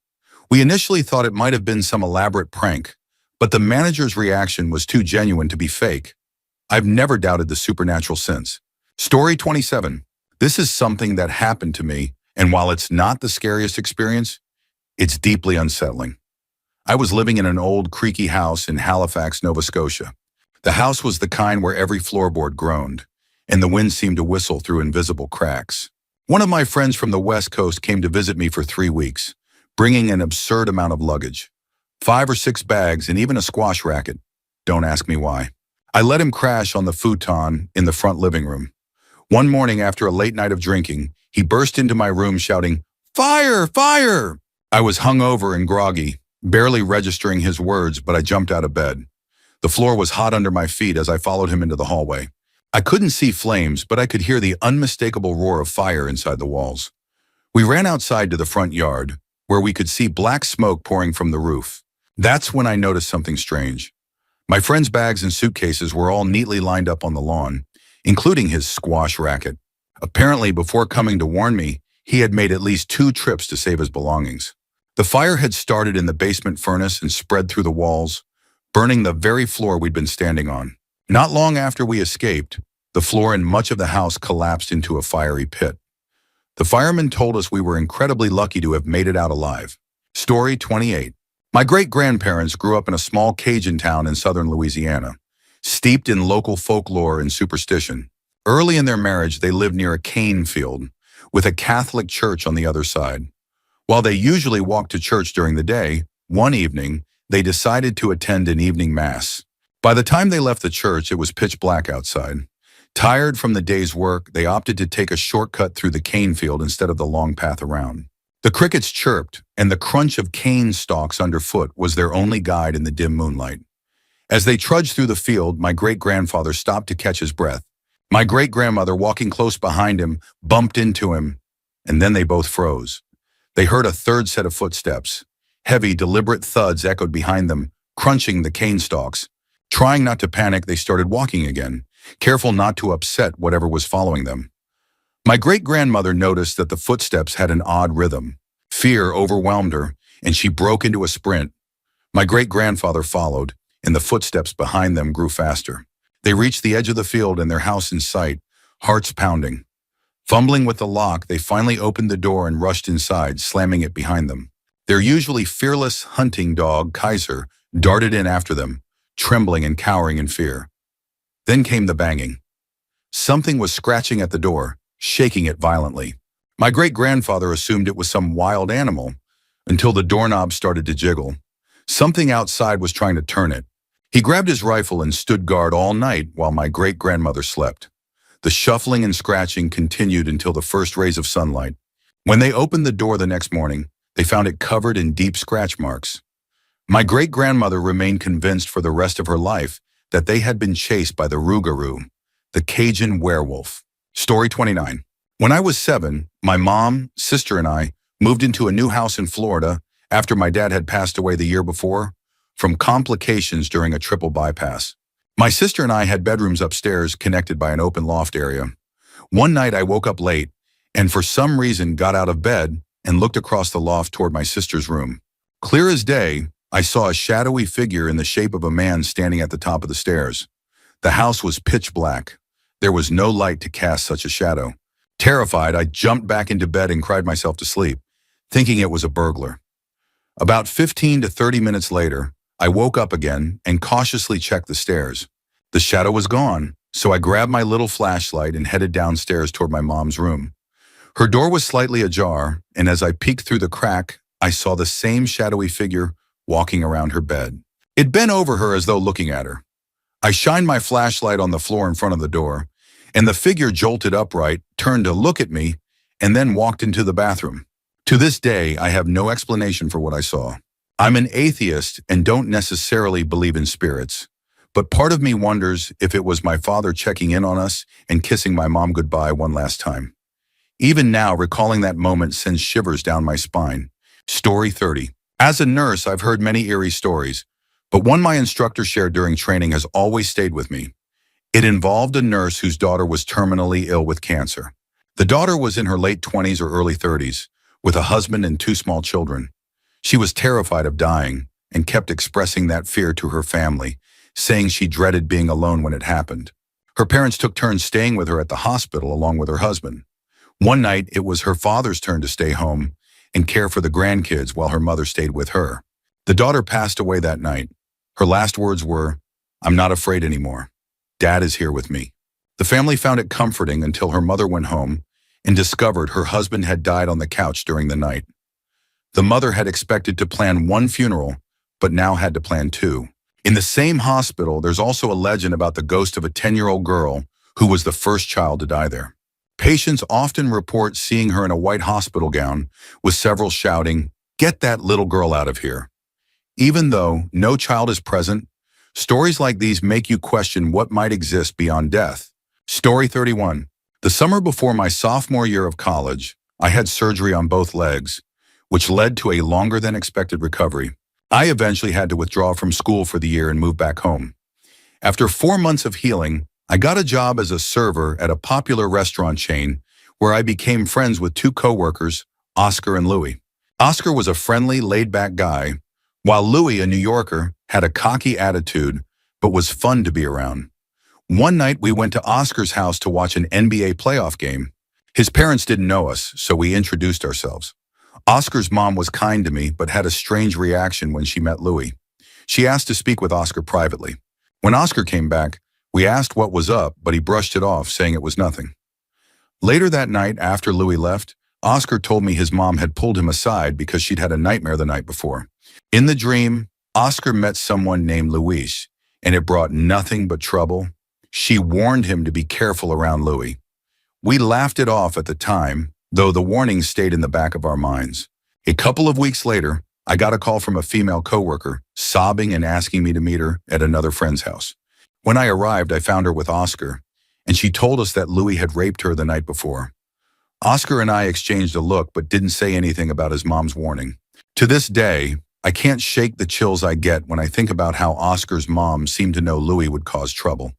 We initially thought it might have been some elaborate prank, but the manager's reaction was too genuine to be fake. I've never doubted the supernatural since. Story 27. This is something that happened to me, and while it's not the scariest experience, it's deeply unsettling. I was living in an old, creaky house in Halifax, Nova Scotia. The house was the kind where every floorboard groaned, and the wind seemed to whistle through invisible cracks. One of my friends from the West Coast came to visit me for 3 weeks, bringing an absurd amount of luggage. 5 or 6 bags and even a squash racket. Don't ask me why. I let him crash on the futon in the front living room. One morning after a late night of drinking, he burst into my room shouting, "Fire! Fire!" I was hungover and groggy, barely registering his words, but I jumped out of bed. The floor was hot under my feet as I followed him into the hallway. I couldn't see flames, but I could hear the unmistakable roar of fire inside the walls. We ran outside to the front yard, where we could see black smoke pouring from the roof. That's when I noticed something strange. My friend's bags and suitcases were all neatly lined up on the lawn, including his squash racket. Apparently, before coming to warn me, he had made at least 2 trips to save his belongings. The fire had started in the basement furnace and spread through the walls, burning the very floor we'd been standing on. Not long after we escaped, the floor in much of the house collapsed into a fiery pit. The firemen told us we were incredibly lucky to have made it out alive. Story 28. My great-grandparents grew up in a small Cajun town in southern Louisiana, steeped in local folklore and superstition. Early in their marriage, they lived near a cane field, with a Catholic church on the other side. While they usually walked to church during the day, one evening, they decided to attend an evening mass. By the time they left the church, it was pitch black outside. Tired from the day's work, they opted to take a shortcut through the cane field instead of the long path around. The crickets chirped, and the crunch of cane stalks underfoot was their only guide in the dim moonlight. As they trudged through the field, my great-grandfather stopped to catch his breath. My great-grandmother, walking close behind him, bumped into him, and then they both froze. They heard a third set of footsteps. Heavy, deliberate thuds echoed behind them, crunching the cane stalks. Trying not to panic, they started walking again, careful not to upset whatever was following them. My great-grandmother noticed that the footsteps had an odd rhythm. Fear overwhelmed her, and she broke into a sprint. My great-grandfather followed, and the footsteps behind them grew faster. They reached the edge of the field and their house in sight, hearts pounding. Fumbling with the lock, they finally opened the door and rushed inside, slamming it behind them. Their usually fearless hunting dog, Kaiser, darted in after them, trembling and cowering in fear. Then came the banging. Something was scratching at the door, shaking it violently. My great-grandfather assumed it was some wild animal, until the doorknob started to jiggle. Something outside was trying to turn it. He grabbed his rifle and stood guard all night while my great-grandmother slept. The shuffling and scratching continued until the first rays of sunlight. When they opened the door the next morning, they found it covered in deep scratch marks. My great-grandmother remained convinced for the rest of her life that they had been chased by the Rougarou, the Cajun werewolf. Story 29. When I was 7, my mom, sister, and I moved into a new house in Florida after my dad had passed away the year before from complications during a triple bypass. My sister and I had bedrooms upstairs connected by an open loft area. One night I woke up late and for some reason got out of bed and looked across the loft toward my sister's room. Clear as day, I saw a shadowy figure in the shape of a man standing at the top of the stairs. The house was pitch black. There was no light to cast such a shadow. Terrified, I jumped back into bed and cried myself to sleep, thinking it was a burglar. About 15 to 30 minutes later, I woke up again and cautiously checked the stairs. The shadow was gone, so I grabbed my little flashlight and headed downstairs toward my mom's room. Her door was slightly ajar, and as I peeked through the crack, I saw the same shadowy figure walking around her bed. It bent over her as though looking at her. I shined my flashlight on the floor in front of the door, and the figure jolted upright, turned to look at me, and then walked into the bathroom. To this day, I have no explanation for what I saw. I'm an atheist and don't necessarily believe in spirits, but part of me wonders if it was my father checking in on us and kissing my mom goodbye one last time. Even now, recalling that moment sends shivers down my spine. Story 30. As a nurse, I've heard many eerie stories, but one my instructor shared during training has always stayed with me. It involved a nurse whose daughter was terminally ill with cancer. The daughter was in her late 20s or early 30s, with a husband and 2 small children. She was terrified of dying and kept expressing that fear to her family, saying she dreaded being alone when it happened. Her parents took turns staying with her at the hospital along with her husband. One night, it was her father's turn to stay home and care for the grandkids while her mother stayed with her. The daughter passed away that night. Her last words were, "I'm not afraid anymore. Dad is here with me." The family found it comforting until her mother went home and discovered her husband had died on the couch during the night. The mother had expected to plan 1 funeral, but now had to plan 2. In the same hospital, there's also a legend about the ghost of a 10-year-old girl who was the first child to die there. Patients often report seeing her in a white hospital gown, with several shouting, "Get that little girl out of here." Even though no child is present, stories like these make you question what might exist beyond death. Story 31. The summer before my sophomore year of college, I had surgery on both legs, which led to a longer than expected recovery. I eventually had to withdraw from school for the year and move back home. After 4 months of healing, I got a job as a server at a popular restaurant chain where I became friends with 2 coworkers, Oscar and Louie. Oscar was a friendly, laid-back guy, while Louie, a New Yorker, had a cocky attitude but was fun to be around. One night, we went to Oscar's house to watch an NBA playoff game. His parents didn't know us, so we introduced ourselves. Oscar's mom was kind to me, but had a strange reaction when she met Louie. She asked to speak with Oscar privately. When Oscar came back, we asked what was up, but he brushed it off, saying it was nothing. Later that night, after Louie left, Oscar told me his mom had pulled him aside because she'd had a nightmare the night before. In the dream, Oscar met someone named Louise, and it brought nothing but trouble. She warned him to be careful around Louie. We laughed it off at the time, though the warning stayed in the back of our minds. A couple of weeks later, I got a call from a female coworker, sobbing and asking me to meet her at another friend's house. When I arrived, I found her with Oscar, and she told us that Louie had raped her the night before. Oscar and I exchanged a look but didn't say anything about his mom's warning. To this day, I can't shake the chills I get when I think about how Oscar's mom seemed to know Louis would cause trouble.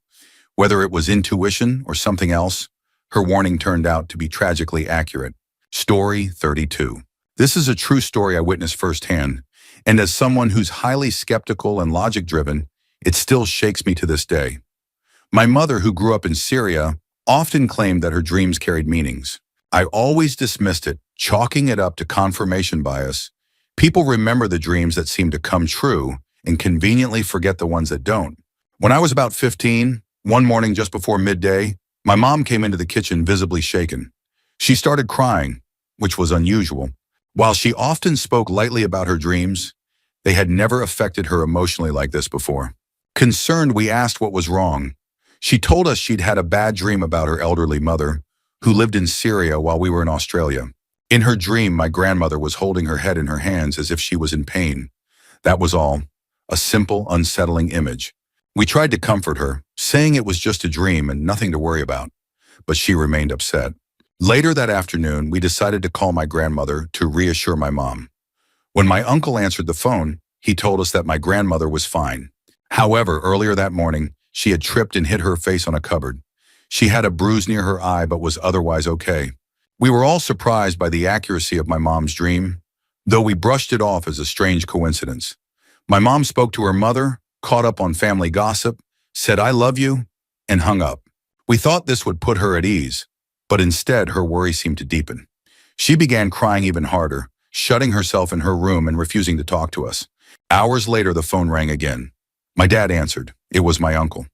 Whether it was intuition or something else, her warning turned out to be tragically accurate. Story 32. This is a true story I witnessed firsthand, and as someone who's highly skeptical and logic-driven, it still shakes me to this day. My mother, who grew up in Syria, often claimed that her dreams carried meanings. I always dismissed it, chalking it up to confirmation bias. People remember the dreams that seem to come true and conveniently forget the ones that don't. When I was about 15, one morning just before midday, my mom came into the kitchen visibly shaken. She started crying, which was unusual. While she often spoke lightly about her dreams, they had never affected her emotionally like this before. Concerned, we asked what was wrong. She told us she'd had a bad dream about her elderly mother, who lived in Syria while we were in Australia. In her dream, my grandmother was holding her head in her hands as if she was in pain. That was all. A simple, unsettling image. We tried to comfort her, saying it was just a dream and nothing to worry about. But she remained upset. Later that afternoon, we decided to call my grandmother to reassure my mom. When my uncle answered the phone, he told us that my grandmother was fine. However, earlier that morning, she had tripped and hit her face on a cupboard. She had a bruise near her eye but was otherwise okay. We were all surprised by the accuracy of my mom's dream, though we brushed it off as a strange coincidence. My mom spoke to her mother, caught up on family gossip, said "I love you," and hung up. We thought this would put her at ease, but instead her worry seemed to deepen. She began crying even harder, shutting herself in her room and refusing to talk to us. Hours later, the phone rang again. My dad answered. It was my uncle.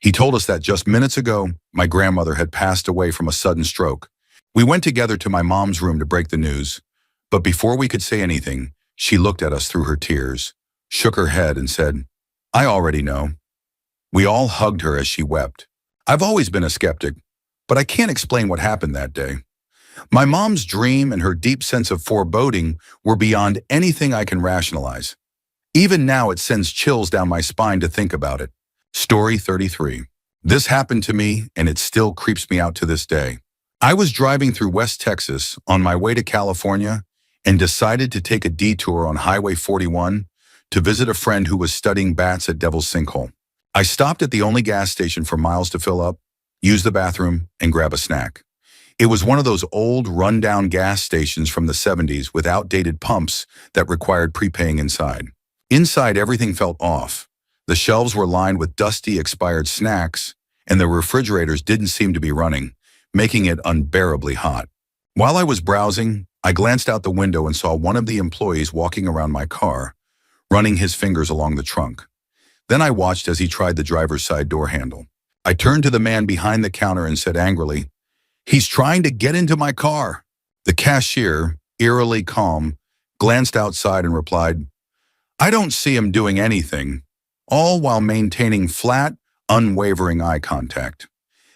He told us that just minutes ago, my grandmother had passed away from a sudden stroke. We went together to my mom's room to break the news, but before we could say anything, she looked at us through her tears, shook her head and said, "I already know." We all hugged her as she wept. I've always been a skeptic, but I can't explain what happened that day. My mom's dream and her deep sense of foreboding were beyond anything I can rationalize. Even now, it sends chills down my spine to think about it. Story 33. This happened to me, and it still creeps me out to this day. I was driving through West Texas on my way to California and decided to take a detour on Highway 41 to visit a friend who was studying bats at Devil's Sinkhole. I stopped at the only gas station for miles to fill up, use the bathroom, and grab a snack. It was one of those old, run-down gas stations from the 70s with outdated pumps that required prepaying inside. Inside, everything felt off. The shelves were lined with dusty, expired snacks, and the refrigerators didn't seem to be running, making it unbearably hot. While I was browsing, I glanced out the window and saw one of the employees walking around my car, running his fingers along the trunk. Then I watched as he tried the driver's side door handle. I turned to the man behind the counter and said angrily, "He's trying to get into my car." The cashier, eerily calm, glanced outside and replied, "I don't see him doing anything," all while maintaining flat, unwavering eye contact.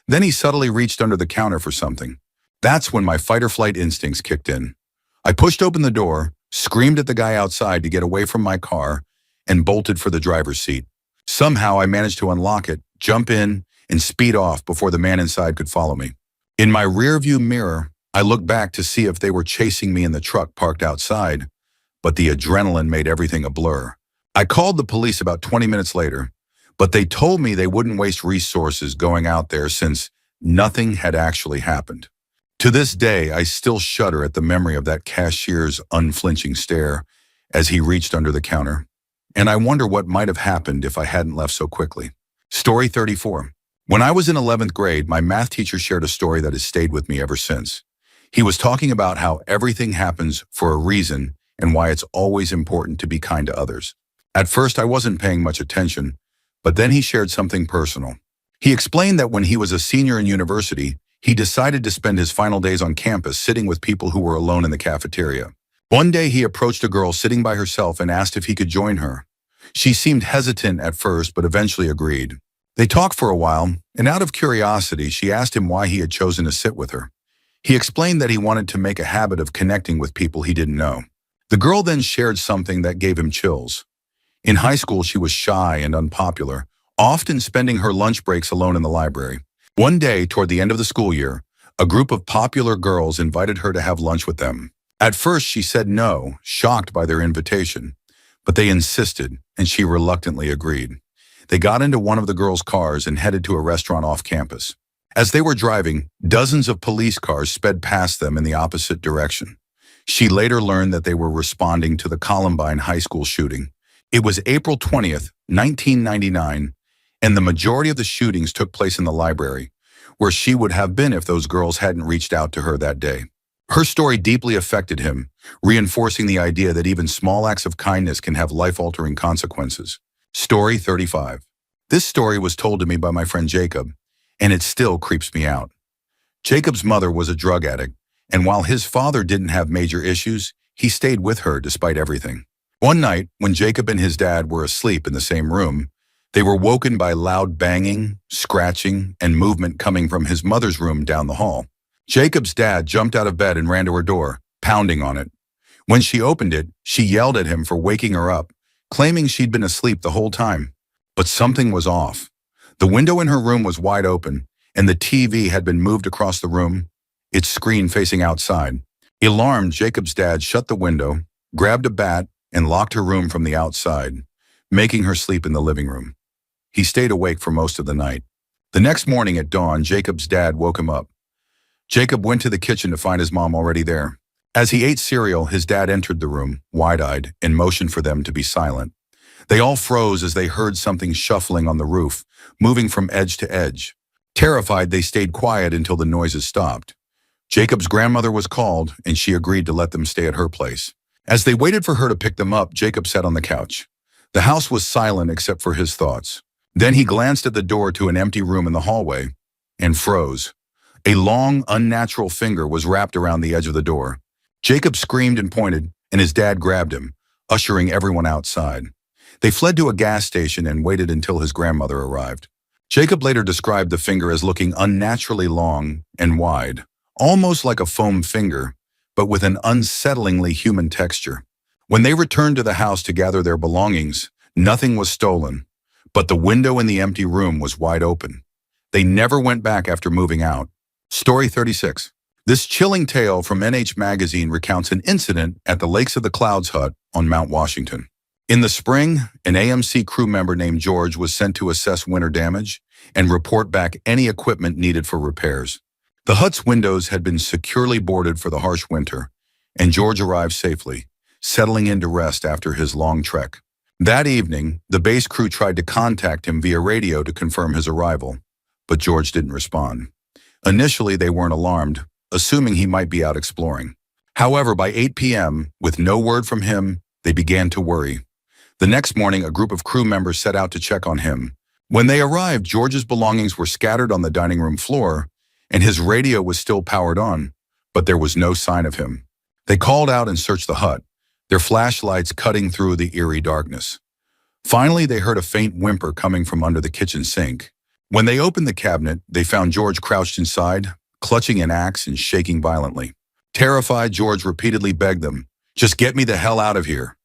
Then he subtly reached under the counter for something. That's when my fight-or-flight instincts kicked in. I pushed open the door, screamed at the guy outside to get away from my car, and bolted for the driver's seat. Somehow I managed to unlock it, jump in, and speed off before the man inside could follow me. In my rearview mirror, I looked back to see if they were chasing me in the truck parked outside, but the adrenaline made everything a blur. I called the police about 20 minutes later, but they told me they wouldn't waste resources going out there since nothing had actually happened. To this day, I still shudder at the memory of that cashier's unflinching stare as he reached under the counter, and I wonder what might have happened if I hadn't left so quickly. Story 34. When I was in 11th grade, my math teacher shared a story that has stayed with me ever since. He was talking about how everything happens for a reason and why it's always important to be kind to others. At first, I wasn't paying much attention, but then he shared something personal. He explained that when he was a senior in university, he decided to spend his final days on campus sitting with people who were alone in the cafeteria. One day, he approached a girl sitting by herself and asked if he could join her. She seemed hesitant at first, but eventually agreed. They talked for a while, and out of curiosity, she asked him why he had chosen to sit with her. He explained that he wanted to make a habit of connecting with people he didn't know. The girl then shared something that gave him chills. In high school, she was shy and unpopular, often spending her lunch breaks alone in the library. One day, toward the end of the school year, a group of popular girls invited her to have lunch with them. At first, she said no, shocked by their invitation. but they insisted, and she reluctantly agreed. They got into one of the girls' cars and headed to a restaurant off campus. As they were driving, dozens of police cars sped past them in the opposite direction. She later learned that they were responding to the Columbine High School shooting. It was April 20th, 1999, and the majority of the shootings took place in the library, where she would have been if those girls hadn't reached out to her that day. Her story deeply affected him, reinforcing the idea that even small acts of kindness can have life-altering consequences. Story 35. This story was told to me by my friend Jacob, and it still creeps me out. Jacob's mother was a drug addict, and while his father didn't have major issues, he stayed with her despite everything. One night, when Jacob and his dad were asleep in the same room, they were woken by loud banging, scratching, and movement coming from his mother's room down the hall. Jacob's dad jumped out of bed and ran to her door, pounding on it. When she opened it, she yelled at him for waking her up, claiming she'd been asleep the whole time. But something was off. The window in her room was wide open, and the TV had been moved across the room, its screen facing outside. Alarmed, Jacob's dad shut the window, grabbed a bat, and locked her room from the outside, making her sleep in the living room. He stayed awake for most of the night. The next morning at dawn, Jacob's dad woke him up. Jacob went to the kitchen to find his mom already there. As he ate cereal, his dad entered the room, wide-eyed, and motioned for them to be silent. They all froze as they heard something shuffling on the roof, moving from edge to edge. Terrified, they stayed quiet until the noises stopped. Jacob's grandmother was called, and she agreed to let them stay at her place. As they waited for her to pick them up, Jacob sat on the couch. The house was silent except for his thoughts. Then he glanced at the door to an empty room in the hallway and froze. A long, unnatural finger was wrapped around the edge of the door. Jacob screamed and pointed, and his dad grabbed him, ushering everyone outside. They fled to a gas station and waited until his grandmother arrived. Jacob later described the finger as looking unnaturally long and wide, almost like a foam finger, but with an unsettlingly human texture. When they returned to the house to gather their belongings, nothing was stolen, but the window in the empty room was wide open. They never went back after moving out. Story 36. This chilling tale from NH Magazine recounts an incident at the Lakes of the Clouds hut on Mount Washington. In the spring, an AMC crew member named George was sent to assess winter damage and report back any equipment needed for repairs. The hut's windows had been securely boarded for the harsh winter, and George arrived safely, settling in to rest after his long trek. That evening, the base crew tried to contact him via radio to confirm his arrival, but George didn't respond. Initially, they weren't alarmed, assuming he might be out exploring. However, by 8 p.m., with no word from him, they began to worry. The next morning, a group of crew members set out to check on him. When they arrived, George's belongings were scattered on the dining room floor, and his radio was still powered on, but there was no sign of him. They called out and searched the hut, their flashlights cutting through the eerie darkness. Finally, they heard a faint whimper coming from under the kitchen sink. When they opened the cabinet, they found George crouched inside, clutching an axe and shaking violently. Terrified, George repeatedly begged them, "Just get me the hell out of here."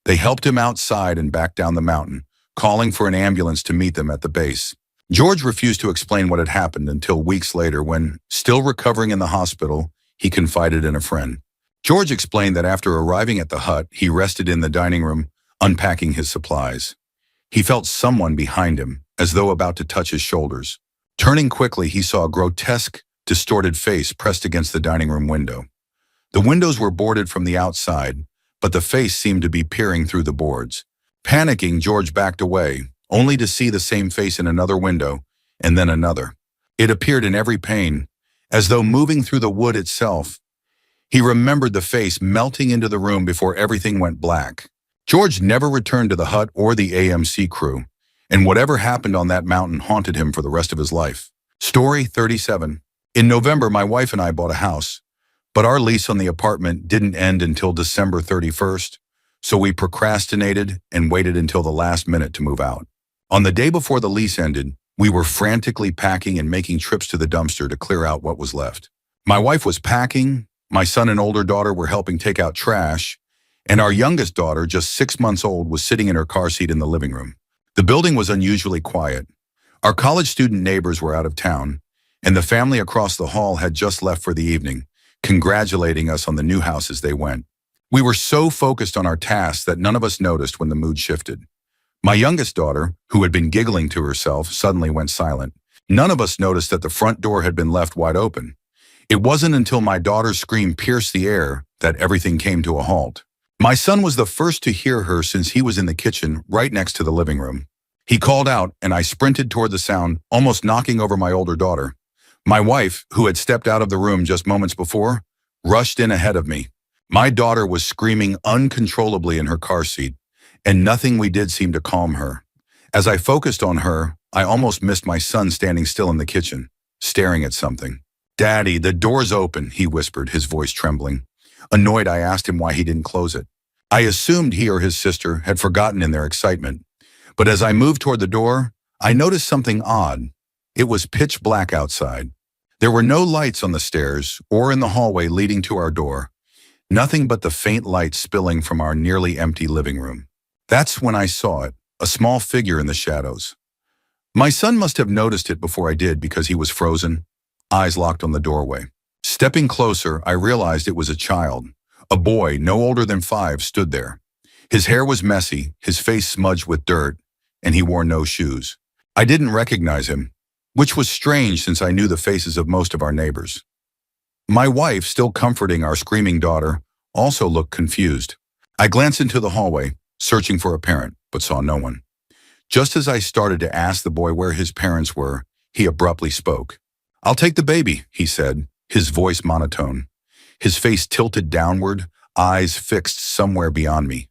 They helped him outside and back down the mountain, calling for an ambulance to meet them at the base. George refused to explain what had happened until weeks later when, still recovering in the hospital, he confided in a friend. George explained that after arriving at the hut, he rested in the dining room, unpacking his supplies. He felt someone behind him, as though about to touch his shoulders. Turning quickly, he saw a grotesque, distorted face pressed against the dining room window. The windows were boarded from the outside, but the face seemed to be peering through the boards. Panicking, George backed away, only to see the same face in another window, and then another. It appeared in every pane, as though moving through the wood itself. He remembered the face melting into the room before everything went black. George never returned to the hut or the AMC crew, and whatever happened on that mountain haunted him for the rest of his life. Story 37. In November, my wife and I bought a house, but our lease on the apartment didn't end until December 31st, so we procrastinated and waited until the last minute to move out. On the day before the lease ended, we were frantically packing and making trips to the dumpster to clear out what was left. My wife was packing, my son and older daughter were helping take out trash, and our youngest daughter, just 6 months old, was sitting in her car seat in the living room. The building was unusually quiet. Our college student neighbors were out of town, and the family across the hall had just left for the evening, congratulating us on the new house as they went. We were so focused on our tasks that none of us noticed when the mood shifted. My youngest daughter, who had been giggling to herself, suddenly went silent. None of us noticed that the front door had been left wide open. It wasn't until my daughter's scream pierced the air that everything came to a halt. My son was the first to hear her since he was in the kitchen right next to the living room. He called out, and I sprinted toward the sound, almost knocking over my older daughter. My wife, who had stepped out of the room just moments before, rushed in ahead of me. My daughter was screaming uncontrollably in her car seat, and nothing we did seemed to calm her. As I focused on her, I almost missed my son standing still in the kitchen, staring at something. "Daddy, the door's open," he whispered, his voice trembling. Annoyed, I asked him why he didn't close it. I assumed he or his sister had forgotten in their excitement. But as I moved toward the door, I noticed something odd. It was pitch black outside. There were no lights on the stairs or in the hallway leading to our door. Nothing but the faint light spilling from our nearly empty living room. That's when I saw it, a small figure in the shadows. My son must have noticed it before I did because he was frozen, eyes locked on the doorway. Stepping closer, I realized it was a child. A boy, no older than 5, stood there. His hair was messy, his face smudged with dirt, and he wore no shoes. I didn't recognize him, which was strange since I knew the faces of most of our neighbors. My wife, still comforting our screaming daughter, also looked confused. I glanced into the hallway, searching for a parent, but saw no one. Just as I started to ask the boy where his parents were, he abruptly spoke. "I'll take the baby," he said, his voice monotone. His face tilted downward, eyes fixed somewhere beyond me,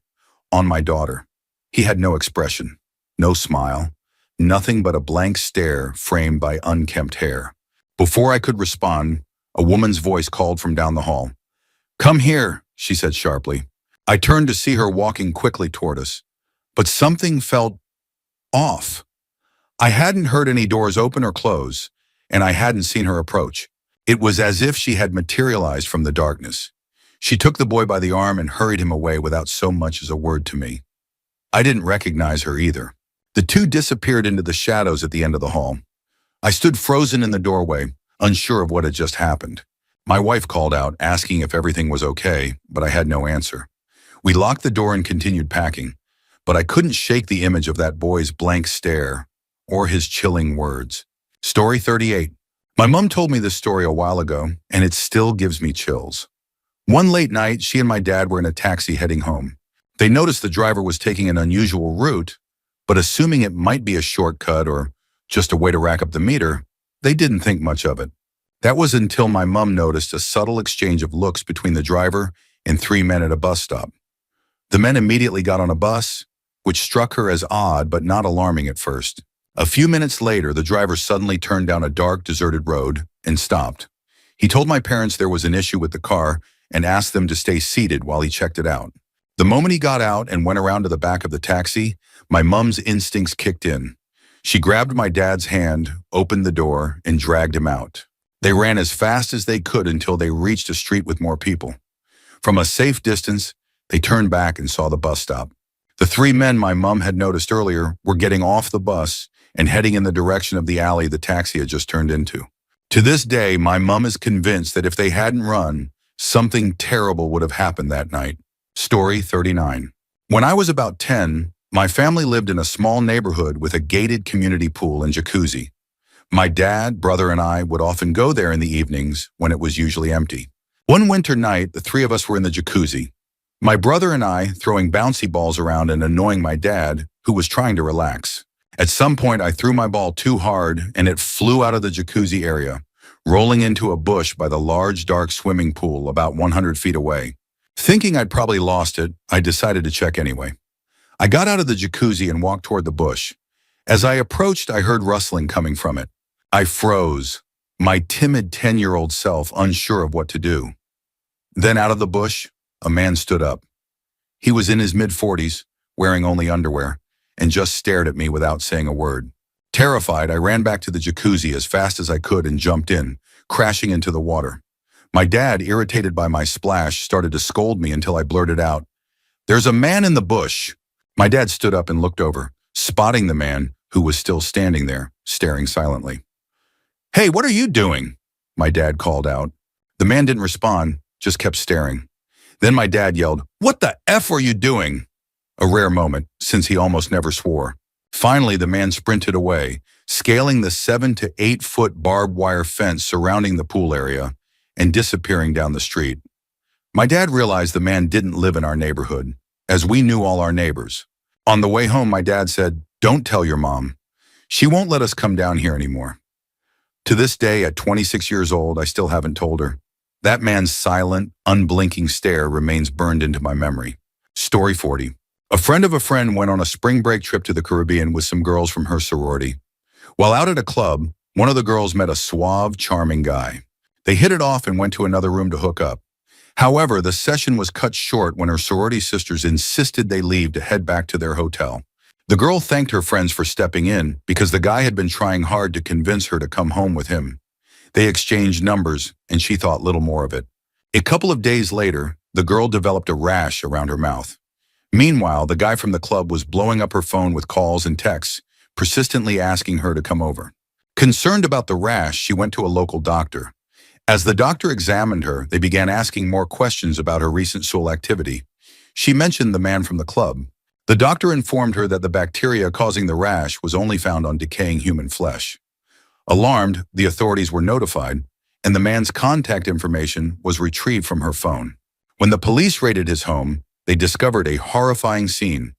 on my daughter. He had no expression, no smile, nothing but a blank stare framed by unkempt hair. Before I could respond, a woman's voice called from down the hall. "Come here," she said sharply. I turned to see her walking quickly toward us, but something felt off. I hadn't heard any doors open or close, and I hadn't seen her approach. It was as if she had materialized from the darkness. She took the boy by the arm and hurried him away without so much as a word to me. I didn't recognize her either. The two disappeared into the shadows at the end of the hall. I stood frozen in the doorway, unsure of what had just happened. My wife called out, asking if everything was okay, but I had no answer. We locked the door and continued packing, but I couldn't shake the image of that boy's blank stare or his chilling words. Story 38. My mom told me this story a while ago, and it still gives me chills. One late night, she and my dad were in a taxi heading home. They noticed the driver was taking an unusual route, but assuming it might be a shortcut or just a way to rack up the meter, they didn't think much of it. That was until my mom noticed a subtle exchange of looks between the driver and 3 men at a bus stop. The men immediately got on a bus, which struck her as odd but not alarming at first. A few minutes later, the driver suddenly turned down a dark, deserted road and stopped. He told my parents there was an issue with the car and asked them to stay seated while he checked it out. The moment he got out and went around to the back of the taxi, my mom's instincts kicked in. She grabbed my dad's hand, opened the door, and dragged him out. They ran as fast as they could until they reached a street with more people. From a safe distance, they turned back and saw the bus stop. The 3 men my mom had noticed earlier were getting off the bus and heading in the direction of the alley the taxi had just turned into. To this day, my mom is convinced that if they hadn't run, something terrible would have happened that night. Story 39. When I was about 10, my family lived in a small neighborhood with a gated community pool and jacuzzi. My dad, brother, and I would often go there in the evenings when it was usually empty. One winter night, the 3 of us were in the jacuzzi. My brother and I throwing bouncy balls around and annoying my dad, who was trying to relax. At some point, I threw my ball too hard and it flew out of the jacuzzi area, rolling into a bush by the large, dark swimming pool about 100 feet away. Thinking I'd probably lost it, I decided to check anyway. I got out of the jacuzzi and walked toward the bush. As I approached, I heard rustling coming from it. I froze, my timid 10-year-old self unsure of what to do. Then out of the bush, a man stood up. He was in his mid-40s, wearing only underwear, and just stared at me without saying a word. Terrified, I ran back to the jacuzzi as fast as I could and jumped in, crashing into the water. My dad, irritated by my splash, started to scold me until I blurted out, "There's a man in the bush." My dad stood up and looked over, spotting the man who was still standing there, staring silently. "Hey, what are you doing?" my dad called out. The man didn't respond, just kept staring. Then my dad yelled, "What the F are you doing?" A rare moment, since he almost never swore. Finally, the man sprinted away, scaling the 7 to 8 foot barbed wire fence surrounding the pool area and disappearing down the street. My dad realized the man didn't live in our neighborhood, as we knew all our neighbors. On the way home, my dad said, "Don't tell your mom. She won't let us come down here anymore." To this day, at 26 years old, I still haven't told her. That man's silent, unblinking stare remains burned into my memory. Story 40. A friend of a friend went on a spring break trip to the Caribbean with some girls from her sorority. While out at a club, one of the girls met a suave, charming guy. They hit it off and went to another room to hook up. However, the session was cut short when her sorority sisters insisted they leave to head back to their hotel. The girl thanked her friends for stepping in because the guy had been trying hard to convince her to come home with him. They exchanged numbers, and she thought little more of it. A couple of days later, the girl developed a rash around her mouth. Meanwhile, the guy from the club was blowing up her phone with calls and texts, persistently asking her to come over. Concerned about the rash, she went to a local doctor. As the doctor examined her, they began asking more questions about her recent sexual activity. She mentioned the man from the club. The doctor informed her that the bacteria causing the rash was only found on decaying human flesh. Alarmed, the authorities were notified, and the man's contact information was retrieved from her phone. When the police raided his home, they discovered a horrifying scene.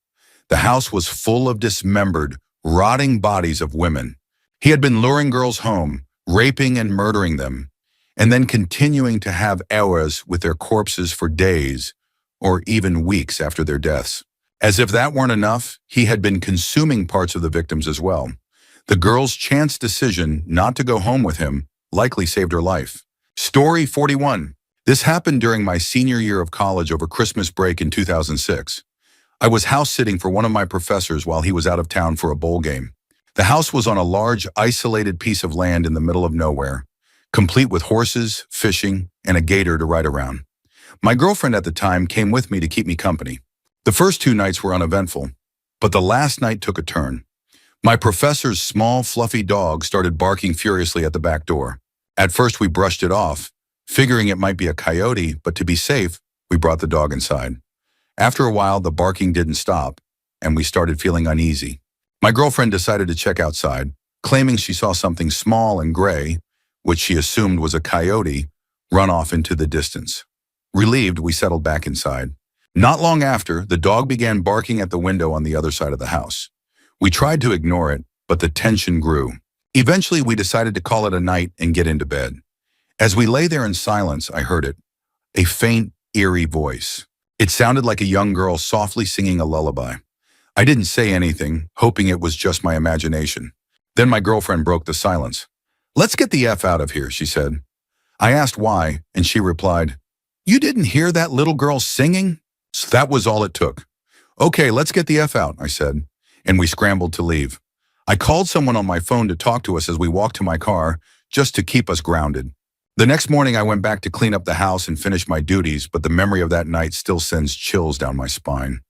The house was full of dismembered, rotting bodies of women. He had been luring girls home, raping and murdering them, and then continuing to have hours with their corpses for days or even weeks after their deaths. As if that weren't enough, he had been consuming parts of the victims as well. The girl's chance decision not to go home with him likely saved her life. Story 41. This happened during my senior year of college over Christmas break in 2006. I was house sitting for one of my professors while he was out of town for a bowl game. The house was on a large, isolated piece of land in the middle of nowhere, complete with horses, fishing, and a gator to ride around. My girlfriend at the time came with me to keep me company. The first 2 nights were uneventful, but the last night took a turn. My professor's small, fluffy dog started barking furiously at the back door. At first, we brushed it off, figuring it might be a coyote, but to be safe, we brought the dog inside. After a while, the barking didn't stop, and we started feeling uneasy. My girlfriend decided to check outside, claiming she saw something small and gray, which she assumed was a coyote, run off into the distance. Relieved, we settled back inside. Not long after, the dog began barking at the window on the other side of the house. We tried to ignore it, but the tension grew. Eventually, we decided to call it a night and get into bed. As we lay there in silence, I heard it. A faint, eerie voice. It sounded like a young girl softly singing a lullaby. I didn't say anything, hoping it was just my imagination. Then my girlfriend broke the silence. "Let's get the F out of here," she said. I asked why, and she replied, "You didn't hear that little girl singing?" So that was all it took. "Okay, let's get the F out," I said, and we scrambled to leave. I called someone on my phone to talk to us as we walked to my car, just to keep us grounded. The next morning, I went back to clean up the house and finish my duties, but the memory of that night still sends chills down my spine.